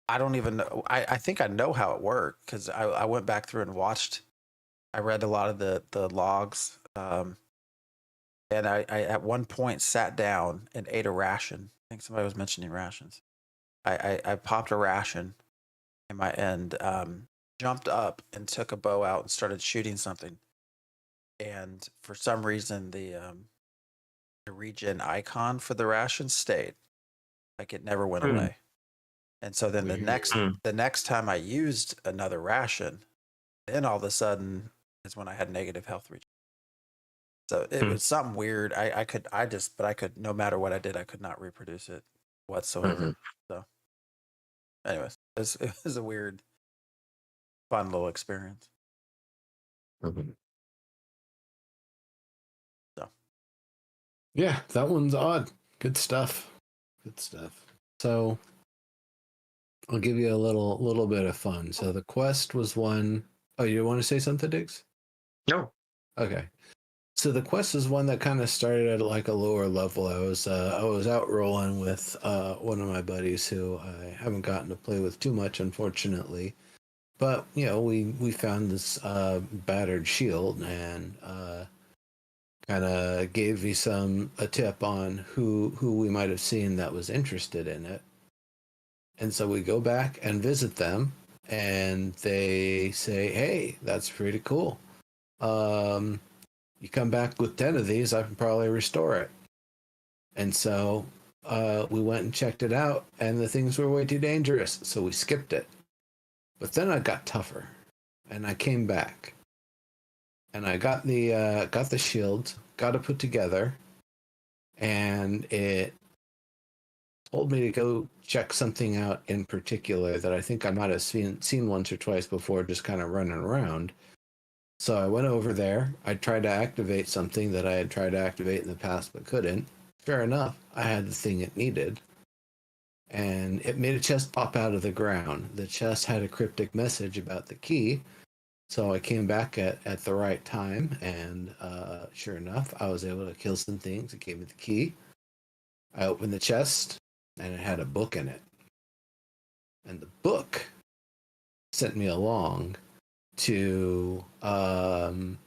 I don't even know. I think I know how it worked because I went back through and watched. I read a lot of the logs, and I at one point sat down and ate a ration. I think somebody was mentioning rations. I popped a ration and jumped up and took a bow out and started shooting something. And for some reason, the regen icon for the ration stayed, like it never went away. And so then the next time I used another ration, then all of a sudden is when I had negative health regen. So it was something weird. I could no matter what I did, I could not reproduce it whatsoever. So, anyways, it was a weird, fun little experience. So, yeah, that one's odd. Good stuff. So I'll give you a little bit of fun. So the quest was one. Oh, you want to say something, Diggs? No. Okay. So the quest is one that kind of started at like a lower level. I was out rolling with one of my buddies who I haven't gotten to play with too much, unfortunately. But we found this battered shield and kind of gave me a tip on who we might have seen that was interested in it. And so we go back and visit them, and they say, "Hey, that's pretty cool. You come back with 10 of these, I can probably restore it." And so we went and checked it out, and the things were way too dangerous, so we skipped it. But then I got tougher, and I came back, and I got the shield, got it put together, and it told me to go check something out in particular that I think I might have seen once or twice before, just kind of running around. So I went over there. I tried to activate something that I had tried to activate in the past but couldn't. Fair enough, I had the thing it needed. And it made a chest pop out of the ground. The chest had a cryptic message about the key. So I came back at the right time, and sure enough, I was able to kill some things. It gave me the key. I opened the chest, and it had a book in it. And the book sent me along to kind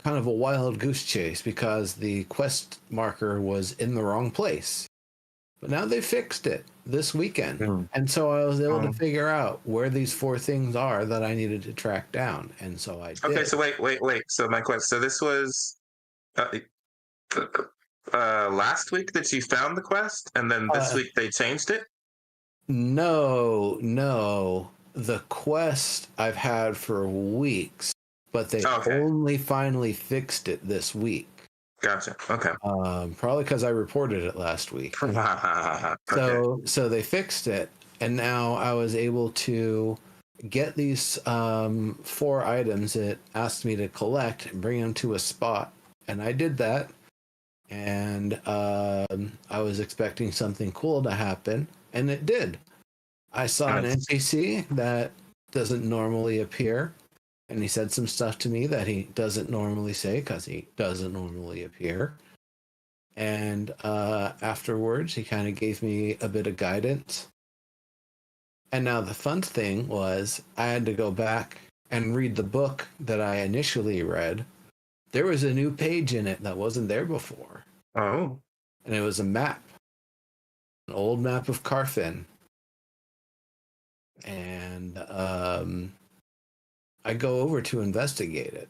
of a wild goose chase because the quest marker was in the wrong place. But now they fixed it this weekend. And so I was able to figure out where these 4 things are that I needed to track down. And so I did. Okay, so wait. So my question, so this was last week that you found the quest, and then this week they changed it? No. The quest I've had for weeks, but they only finally fixed it this week. Gotcha. Okay. Probably because I reported it last week. Okay. So they fixed it, and now I was able to get these 4 items it asked me to collect and bring them to a spot, and I did that. And I was expecting something cool to happen, and it did. I saw an NPC that doesn't normally appear, and he said some stuff to me that he doesn't normally say because he doesn't normally appear. And afterwards, he kind of gave me a bit of guidance. And now the fun thing was I had to go back and read the book that I initially read. There was a new page in it that wasn't there before. Oh. And it was a map, an old map of Carfin. And I go over to investigate it.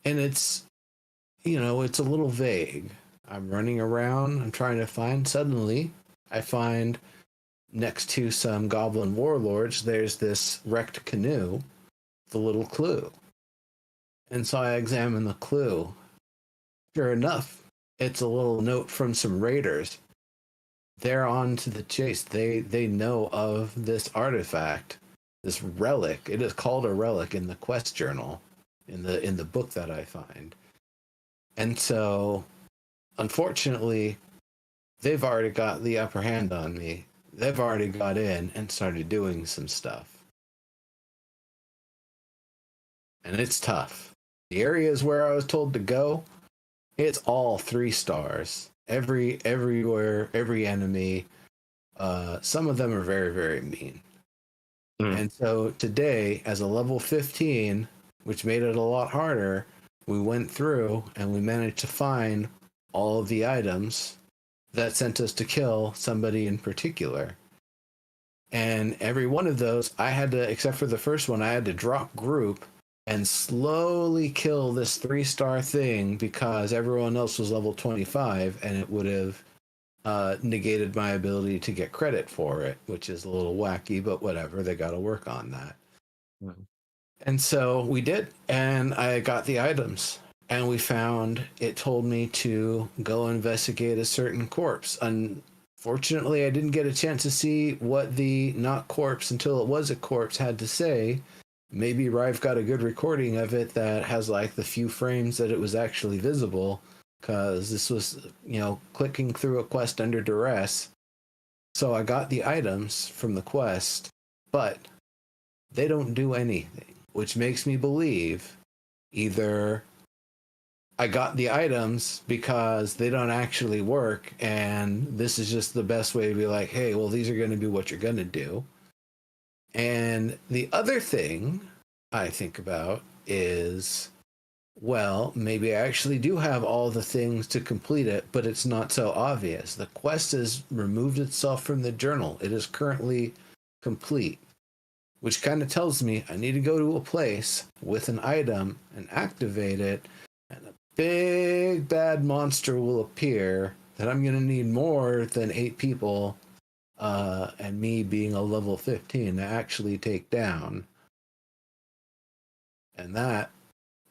And it's a little vague. I'm running around, I'm trying to find. Suddenly, I find next to some goblin warlords, there's this wrecked canoe, the little clue. And so I examine the clue. Sure enough, it's a little note from some raiders they're on to the chase. They know of this artifact, this relic. It is called a relic in the quest journal, in the book that I find. And so, unfortunately, they've already got the upper hand on me. They've already got in and started doing some stuff. And it's tough. The areas where I was told to go, it's all 3 stars. Everywhere, every enemy. Some of them are very, very mean. And so today, as a level 15, which made it a lot harder, we went through and we managed to find all of the items that sent us to kill somebody in particular. And every one of those, I had to, except for the first one, I had to drop group and slowly kill this 3-star thing because everyone else was level 25 and it would have negated my ability to get credit for it, which is a little wacky, but whatever. They got to work on that. And so we did, and I got the items. And we found, it told me to go investigate a certain corpse. Unfortunately, I didn't get a chance to see what the not corpse until it was a corpse had to say. Maybe Rive got a good recording of it that has like the few frames that it was actually visible, because this was, clicking through a quest under duress. So I got the items from the quest, but they don't do anything, which makes me believe either I got the items because they don't actually work, and this is just the best way to be like, hey, well, these are going to be what you're going to do. And the other thing I think about is, well, maybe I actually do have all the things to complete it, but it's not so obvious. The quest has removed itself from the journal. It is currently complete, which kind of tells me I need to go to a place with an item and activate it, and a big bad monster will appear that I'm going to need more than 8 people and me being a level 15 to actually take down. And that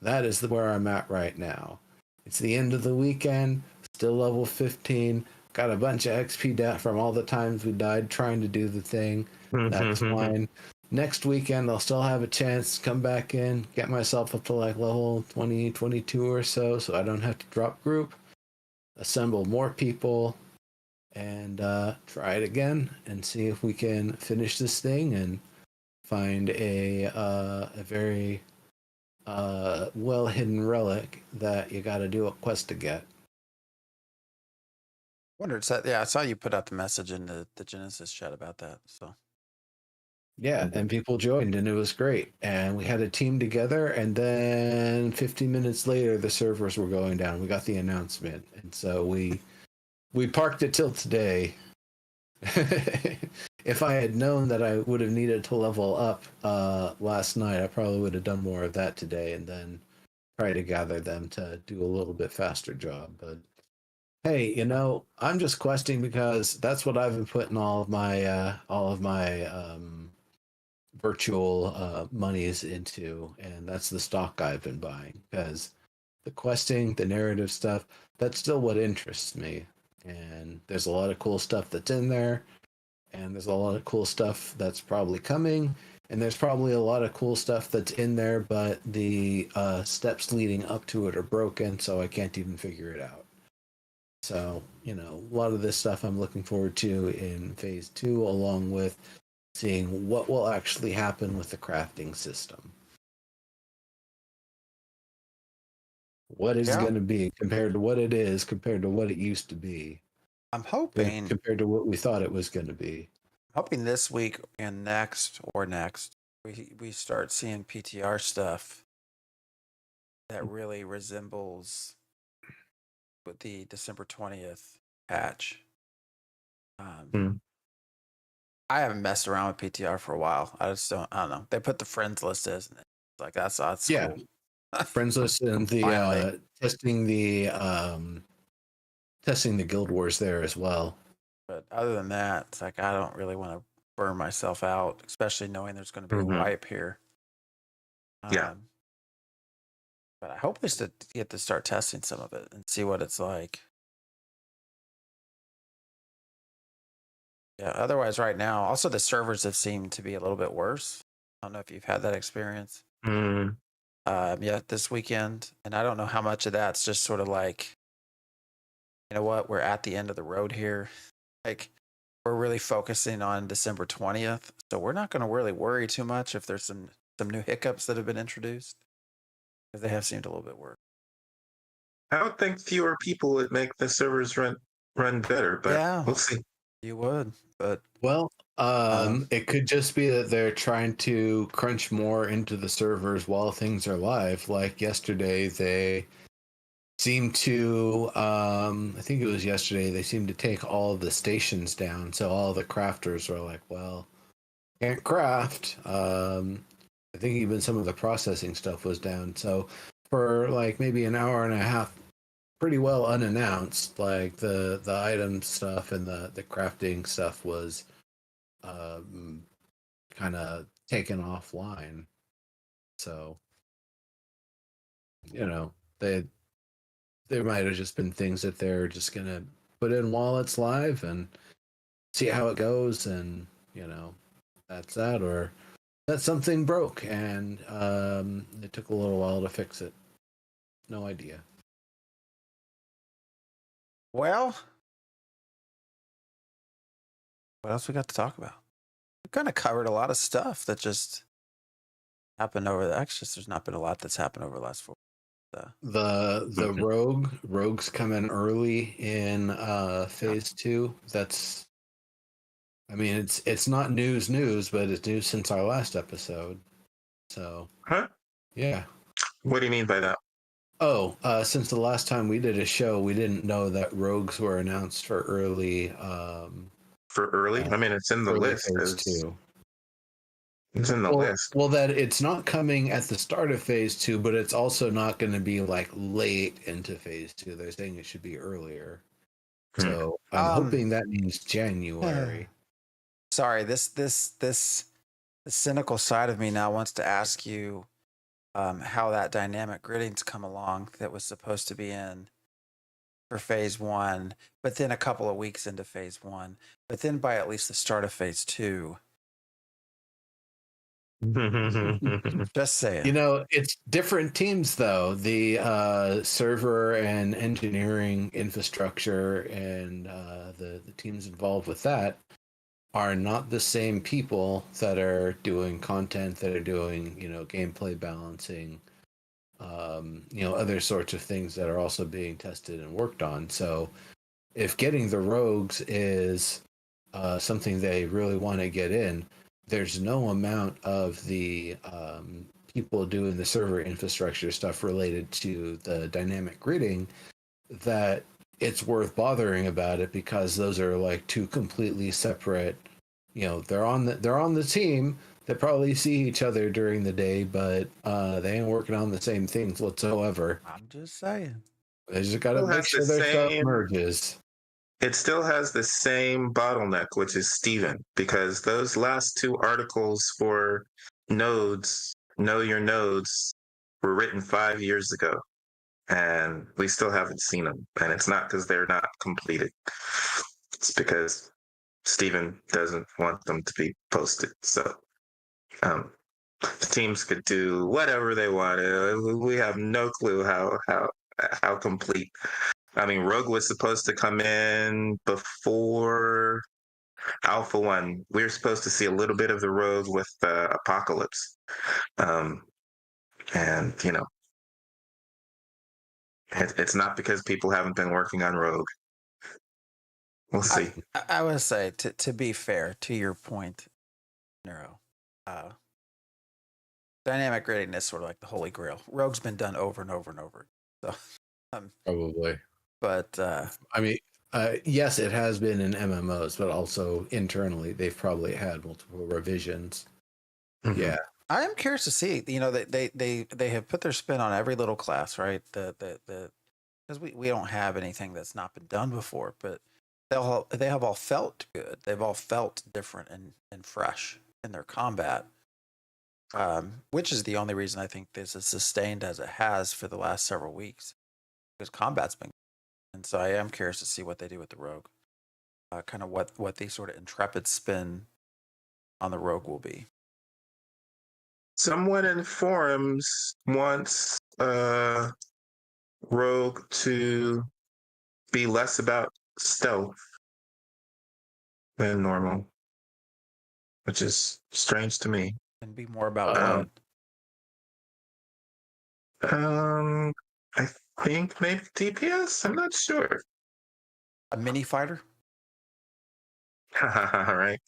is where I'm at right now. It's the end of the weekend, still level 15, got a bunch of XP from all the times we died trying to do the thing. That's fine. Next weekend, I'll still have a chance to come back in, get myself up to like level 20, 22 or so I don't have to drop group, assemble more people, and try it again and see if we can finish this thing and find a very well-hidden relic that you got to do a quest to get. Wondered, I saw you put out the message in the Genesis chat about that. So yeah, and people joined, and it was great. And we had a team together, and then 15 minutes later, the servers were going down. We got the announcement, and so we parked it till today. If I had known that I would have needed to level up last night, I probably would have done more of that today, and then try to gather them to do a little bit faster job. But hey, I'm just questing because that's what I've been putting all of my virtual monies into, and that's the stock I've been buying, because the questing, the narrative stuff, that's still what interests me. And there's a lot of cool stuff that's in there, and there's a lot of cool stuff that's probably coming, and there's probably a lot of cool stuff that's in there, but the steps leading up to it are broken, so I can't even figure it out. So, a lot of this stuff I'm looking forward to in phase 2, along with seeing what will actually happen with the crafting system. What is going to be compared to what it is, compared to what it used to be. I'm hoping, compared to what we thought it was going to be. Hoping this week and next, we start seeing PTR stuff that really resembles with the December 20th patch. I haven't messed around with PTR for a while. I don't know. They put the friends list as like that's yeah. cool. Friends list and the testing the guild wars there as well. But other than that, it's like I don't really want to burn myself out, especially knowing there's going to be a wipe here. Yeah. But I hope we get to start testing some of it and see what it's like. Yeah. Otherwise, right now, also the servers have seemed to be a little bit worse. I don't know if you've had that experience. Mm. Yeah, this weekend, and I don't know how much of that's just sort of like, you know what, we're at the end of the road here. Like, we're really focusing on December 20th, so we're not going to really worry too much if there's some new hiccups that have been introduced, because they have seemed a little bit worse. I would think fewer people would make the servers run better, but Yeah, we'll see. you would, but Well, it could just be that they're trying to crunch more into the servers while things are live. Like yesterday, they seemed to, I think it was yesterday, they seemed to take all of the stations down. So all the crafters were like, well, can't craft. I think even some of the processing stuff was down. So for like maybe an hour and a half, pretty well unannounced, like the item stuff and the crafting stuff was kind of taken offline. So, you know, there might have just been things that they're just gonna put in while it's live and see how it goes, and that's that, or that something broke and it took a little while to fix it. No idea. well, what else we got to talk about? We kind of covered a lot of stuff that just happened over the. Actually, there's not been a lot that's happened over the last 4 weeks. The rogues come in early in phase 2. That's, I mean, it's not news, but it's news since our last episode. So, Huh? yeah. What do you mean by that? Oh, since the last time we did a show, we didn't know that rogues were announced for early. For early? I mean, it's in the early list. phase 2. It's in the list. Well, that it's not coming at the start of phase 2, but it's also not going to be like late into phase 2. They're saying it should be earlier. So I'm hoping that means January. Sorry, the cynical side of me now wants to ask you how that dynamic gridding's come along that was supposed to be in for phase 1, but then a couple of weeks into phase 1, but then by at least the start of phase 2. Just saying. It's different teams though. The server and engineering infrastructure and the teams involved with that are not the same people that are doing content, that are doing gameplay balancing, other sorts of things that are also being tested and worked on. So if getting the rogues is something they really want to get in, there's no amount of the people doing the server infrastructure stuff related to the dynamic gridding that it's worth bothering about it, because those are like two completely separate. They're on the team. They probably see each other during the day, but they ain't working on the same things whatsoever. I'm just saying. They just got to make sure their stuff merges. It still has the same bottleneck, which is Steven, because those last 2 articles for nodes, know your nodes, were written 5 years ago, and we still haven't seen them. And it's not because they're not completed. It's because Steven doesn't want them to be posted. So the teams could do whatever they want. We have no clue how complete. I mean, Rogue was supposed to come in before Alpha 1. We were supposed to see a little bit of the Rogue with Apocalypse. And, it's not because people haven't been working on Rogue. We'll see. I would say, to be fair to your point, Neuro, dynamic gridding is sort of like the holy grail. Rogue's been done over and over and over. So, Probably. But I mean, yes, it has been in MMOs, but also internally, they've probably had multiple revisions. Mm-hmm. Yeah, I am curious to see. They have put their spin on every little class, right? Because we don't have anything that's not been done before, but they have all felt good. They've all felt different and fresh in their combat, which is the only reason I think this is sustained as it has for the last several weeks, because combat's been. And so I am curious to see what they do with the Rogue. kind of what the sort of intrepid spin on the rogue will be. Someone in forums wants Rogue to be less about stealth than normal, which is strange to me. And be more about Um, what? I think maybe DPS. I'm not sure. A mini fighter? Right.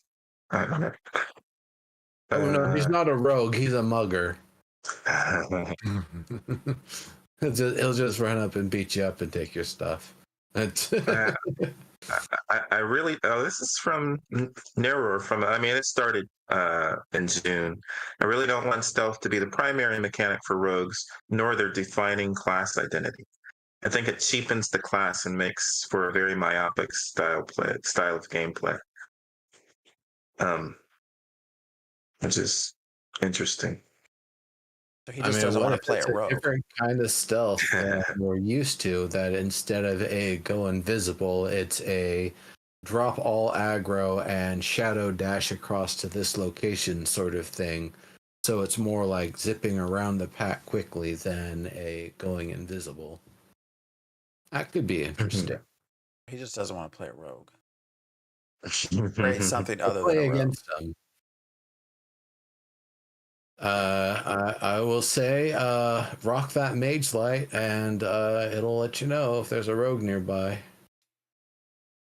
Oh no, he's not a rogue. He's a mugger. He'll just run up and beat you up and take your stuff. I really. Oh, this is from Narrower. I mean, it started in June. I really don't want stealth to be the primary mechanic for rogues, nor their defining class identity. I think it cheapens the class and makes for a very myopic style of gameplay. Which is interesting. So he just doesn't want to play a rogue. Different kind of stealth that we're used to. That instead of a go invisible, it's a drop all aggro and shadow dash across to this location sort of thing. So it's more like zipping around the pack quickly than a going invisible. That could be interesting. He just doesn't want to play a rogue. Play something other play than a rogue. against them. I will say, rock that mage light, and it'll let you know if there's a rogue nearby.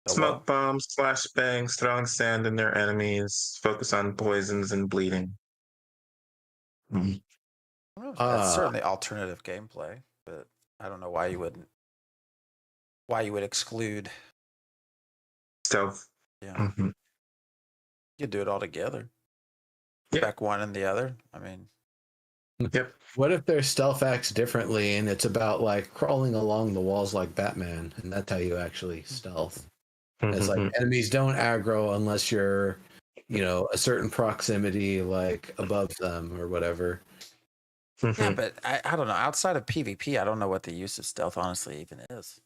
Smoke bombs, flashbangs, throwing sand in their enemies, focus on poisons and bleeding. That's certainly alternative gameplay, but I don't know why you would exclude stealth. Yeah. Mm-hmm. You do it all together. Yep. Back one and the other. I mean, yep. What if their stealth acts differently and it's about like crawling along the walls like Batman, and that's how you actually stealth? It's like enemies don't aggro unless you're, a certain proximity, like above them or whatever. Yeah, but I don't know. Outside of PvP, I don't know what the use of stealth honestly even is.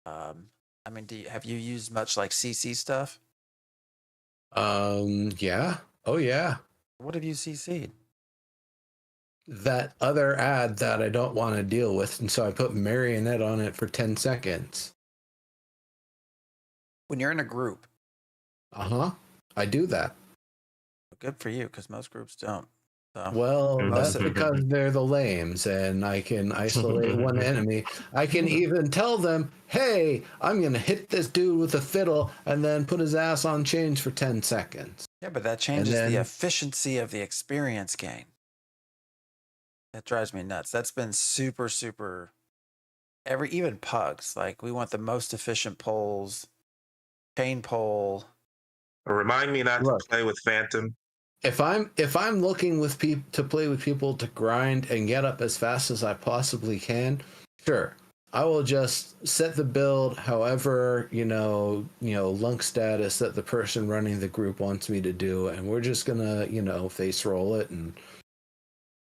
I mean, have you used much like CC stuff? Yeah. Oh yeah. What have you CC'd? That other ad that I don't want to deal with, and so I put Marionette on it for 10 seconds. When you're in a group. I do that. Good for you, because most groups don't. So. Well, that's because they're the lames, and I can isolate one enemy. I can even tell them, hey, I'm going to hit this dude with a fiddle and then put his ass on chains for 10 seconds. Yeah, but that changes the efficiency of the experience gain. That drives me nuts. That's been super, super... Even pugs. Like, we want the most efficient pulls. Chain pull. Remind me not to play with Phantom. If I'm looking with to play with people to grind and get up as fast as I possibly can, sure, I will just set the build however lunk status that the person running the group wants me to do, and we're just gonna face roll it, and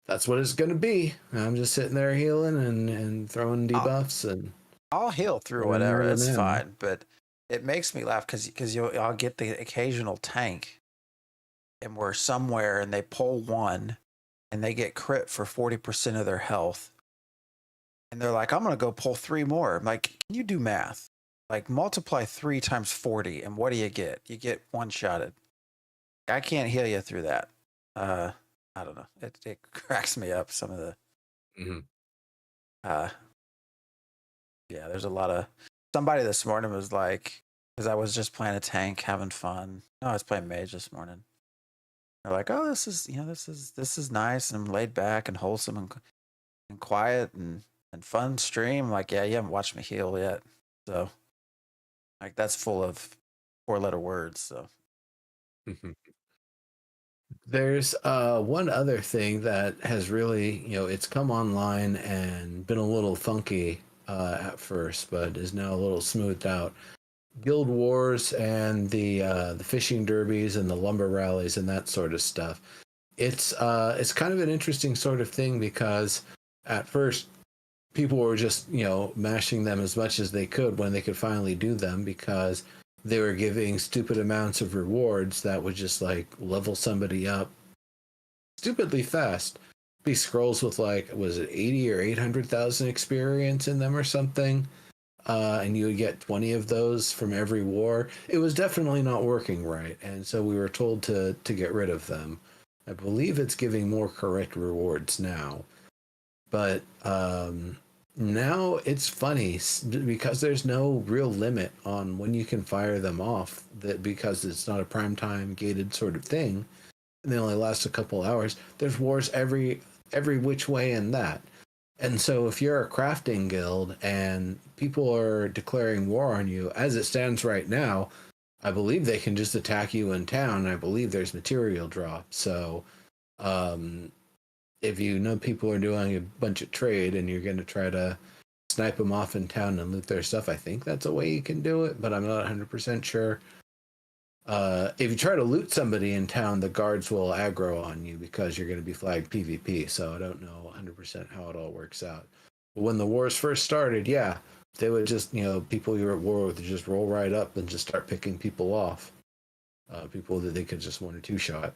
that's what it's gonna be. I'm just sitting there healing and throwing debuffs, and I'll heal through whatever. That's fine, but it makes me laugh because I'll get the occasional tank. And we're somewhere and they pull one and they get crit for 40% of their health. And they're like, I'm going to go pull 3 more. I'm like, can you do math? Like, multiply 3 times 40 and what do you get? You get one-shotted. I can't heal you through that. I don't know. It cracks me up, some of the... Yeah, there's a lot of... Somebody this morning was like, because I was just playing a tank, having fun. No, I was playing mage this morning. They're like, oh, this is nice and laid back and wholesome and quiet and fun stream. I'm like, yeah, you haven't watched me heal yet. So, like, that's full of 4-letter words. So, there's one other thing that has really, it's come online and been a little funky at first, but is now a little smoothed out. Guild Wars and the fishing derbies and the lumber rallies and that sort of stuff. It's kind of an interesting sort of thing because at first people were just mashing them as much as they could when they could finally do them, because they were giving stupid amounts of rewards that would just like level somebody up stupidly fast. These scrolls with like, was it 80 or 800,000 experience in them or something? And you would get 20 of those from every war. It was definitely not working right, and so we were told to get rid of them. I believe it's giving more correct rewards now, but now it's funny because there's no real limit on when you can fire them off. That because it's not a prime time gated sort of thing, and they only last a couple hours. There's wars every which way in that. And so if you're a crafting guild and people are declaring war on you, as it stands right now, I believe they can just attack you in town. I believe there's material drop. So if you know people are doing a bunch of trade and you're going to try to snipe them off in town and loot their stuff, I think that's a way you can do it, but I'm not 100% sure. If you try to loot somebody in town, the guards will aggro on you because you're going to be flagged PvP. So I don't know 100% how it all works out. But when the wars first started, yeah, they would just, people you're at war with would just roll right up and just start picking people off. People that they could just 1 or 2 shot.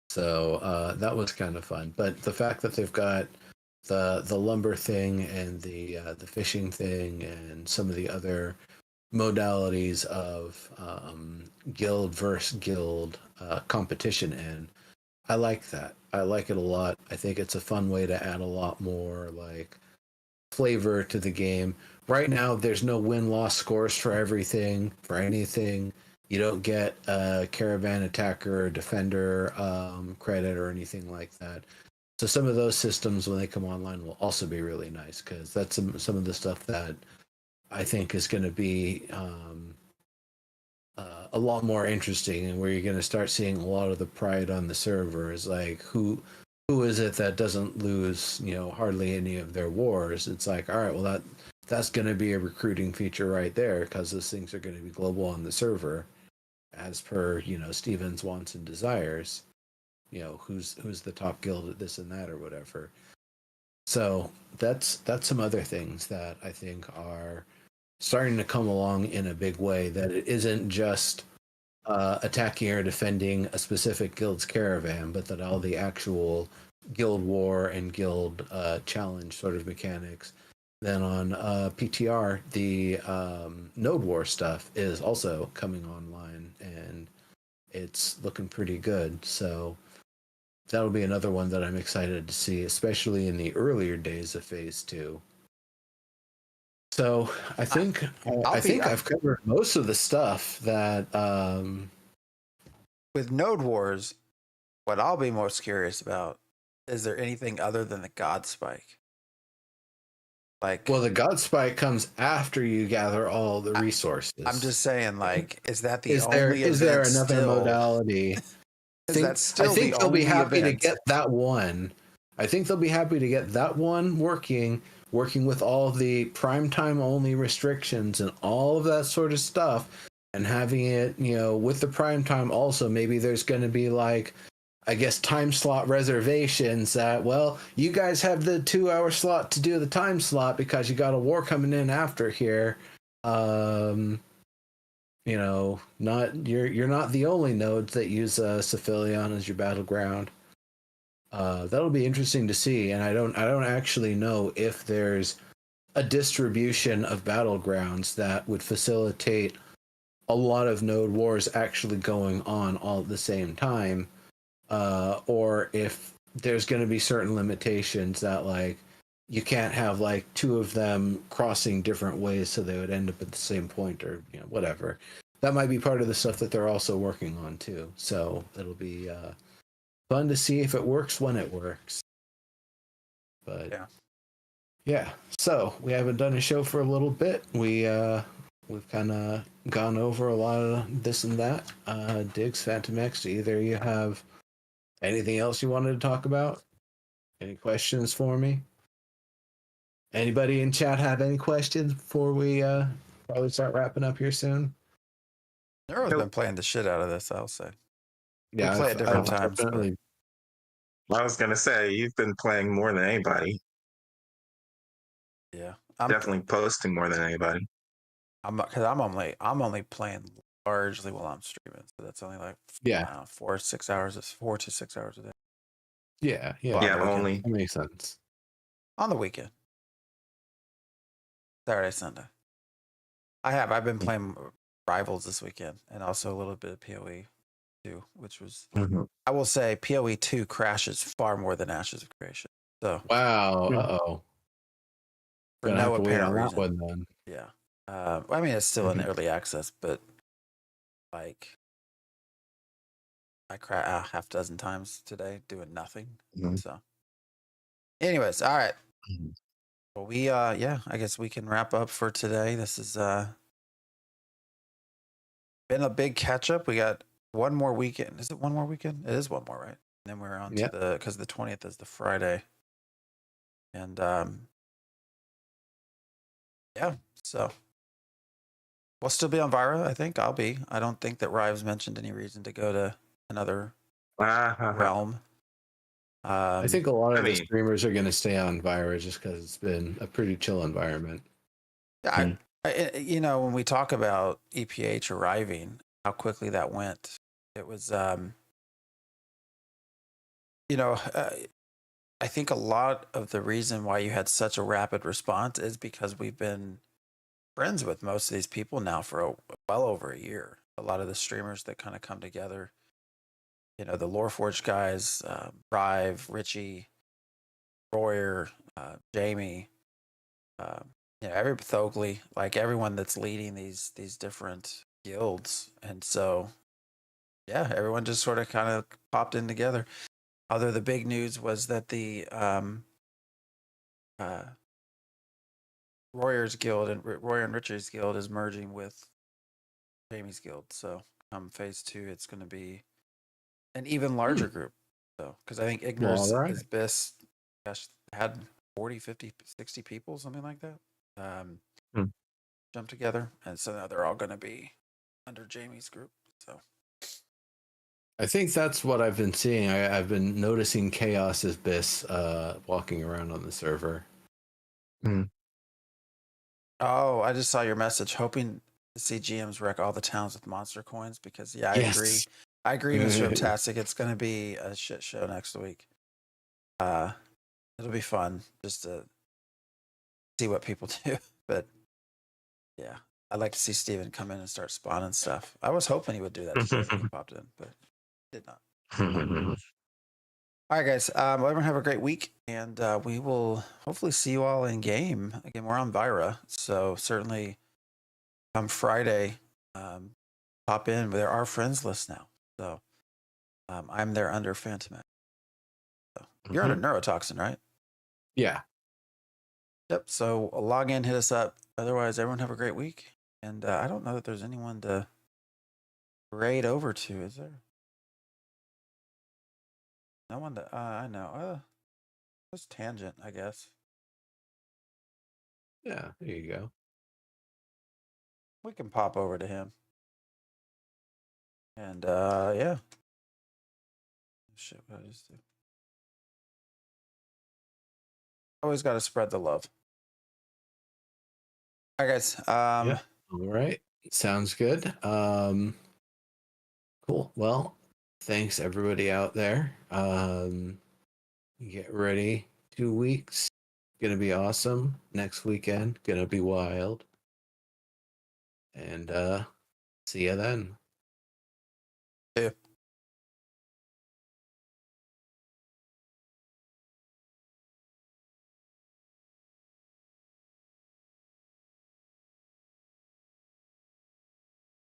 So that was kind of fun. But the fact that they've got the lumber thing and the fishing thing and some of the other modalities of guild versus guild competition, and I like that. I like it a lot. I think it's a fun way to add a lot more like flavor to the game. Right now there's no win-loss scores for everything, for anything. You don't get a caravan attacker or defender credit or anything like that. So some of those systems when they come online will also be really nice, because that's some of the stuff that I think is going to be a lot more interesting, and where you're going to start seeing a lot of the pride on the server is like who is it that doesn't lose hardly any of their wars. It's like, all right, well that's going to be a recruiting feature right there, because those things are going to be global on the server as per Steven's wants and desires. Who's the top guild at this and that or whatever. So that's some other things that I think are starting to come along in a big way, that it isn't just attacking or defending a specific guild's caravan, but that all the actual guild war and guild challenge sort of mechanics. Then on PTR, the node war stuff is also coming online, and it's looking pretty good. So that'll be another one that I'm excited to see, especially in the earlier days of Phase 2. So I think I've covered most of the stuff that with Node Wars. What I'll be most curious about, is there anything other than the God Spike? Like, well, the God Spike comes after you gather all the resources. I'm just saying, like, is that the is only there another still? modality? I think they'll be happy to get that one. I think they'll be happy to get that one working with all the primetime only restrictions and all of that sort of stuff, and having it, with the primetime also, maybe there's going to be like, I guess, time slot reservations that, well, you guys have the 2-hour slot to do the time slot because you got a war coming in after here. You're not the only nodes that use Cephalion as your battleground. That'll be interesting to see, and I don't actually know if there's a distribution of battlegrounds that would facilitate a lot of node wars actually going on all at the same time, or if there's going to be certain limitations that, like, you can't have like 2 of them crossing different ways so they would end up at the same point, or whatever. That might be part of the stuff that they're also working on too. So it'll be fun to see if it works when it works. But yeah. So we haven't done a show for a little bit. We've kind of gone over a lot of this and that. Diggs, Phantom X, do either of you have anything else you wanted to talk about? Any questions for me? Anybody in chat have any questions before we probably start wrapping up here soon? Nero's been playing the shit out of this, I'll say. Yeah, we play at different times. Definitely. I was going to say, you've been playing more than anybody. Yeah. Definitely posting more than anybody. Because I'm only playing largely while I'm streaming, so that's only like Yeah. 4 to 6 hours a day. Yeah. Well, Yeah, on the weekend. only. That makes sense. On the weekend, Saturday, Sunday. I've been playing Rivals this weekend, and also a little bit of PoE too, which was Mhm. I will say PoE 2 crashes far more than Ashes of Creation. So Wow. Yeah. Uh-oh. for Gonna have no to wait on apparent that reason. one then. Yeah. I mean, it's still in Mhm. early access, but like I crashed half dozen times today doing nothing. Mhm. So, anyways, all right. Mhm. Well, I guess we can wrap up for today. This has been a big catch up. We got one more weekend. Is it one more weekend? It is one more, right? And then we're on Yeah. to because the 20th is the Friday. And yeah, so we'll still be on Vira. I think I'll be. I don't think that Rives mentioned any reason to go to another realm. I think a lot I of the mean, streamers are gonna stay on Vira just because it's been a pretty chill environment. I, when we talk about EPH arriving, how quickly that went, it was, I think a lot of the reason why you had such a rapid response is because we've been friends with most of these people now for well over a year. A lot of the streamers that kind of come together, the Loreforge guys, Rive, Richie, Royer, Jamie, uh, every Thogly, like everyone that's leading these different guilds, and so yeah, everyone just sort of kind of popped in together. Although the big news was that the uh, Royer's guild and Royer and Richie's guild is merging with Jamie's guild. So phase 2, it's going to be an even larger group. So because I think Ignor's All right. is best, gosh, had 40, 50, 60 people, something like that. Hmm. Jump together, and so now they're all going to be under Jamie's group. So I think that's what I've been seeing. I've been noticing Chaos as Biss walking around on the server. Mhm. oh, I just saw your message, hoping to see GMs wreck all the towns with monster coins because I agree. I agree, Mr. Fantastic. It's going to be a shit show next week. It'll be fun just to see what people do. But yeah, I'd like to see Steven come in and start spawning stuff. I was hoping he would do that today when he popped in, but did not. All right, guys. Well, everyone have a great week, and we will hopefully see you all in game. Again, we're on Vira, so certainly come Friday, pop in. There are friends list now, so I'm there under Phantom. So you're under Neurotoxin, right? Yeah. Yep. So log in, hit us up. Otherwise, everyone have a great week. And I don't know that there's anyone to raid over to, is there? No one that I know. It's Tangent, I guess. Yeah. There you go. We can pop over to him. And yeah. Shit, what I just do? Always got to spread the love. All right, guys. Yeah. All right. Sounds good. Cool. Well, thanks everybody out there. Get ready. 2 weeks. Gonna be awesome. Next weekend, gonna be wild. And see you then. Yeah.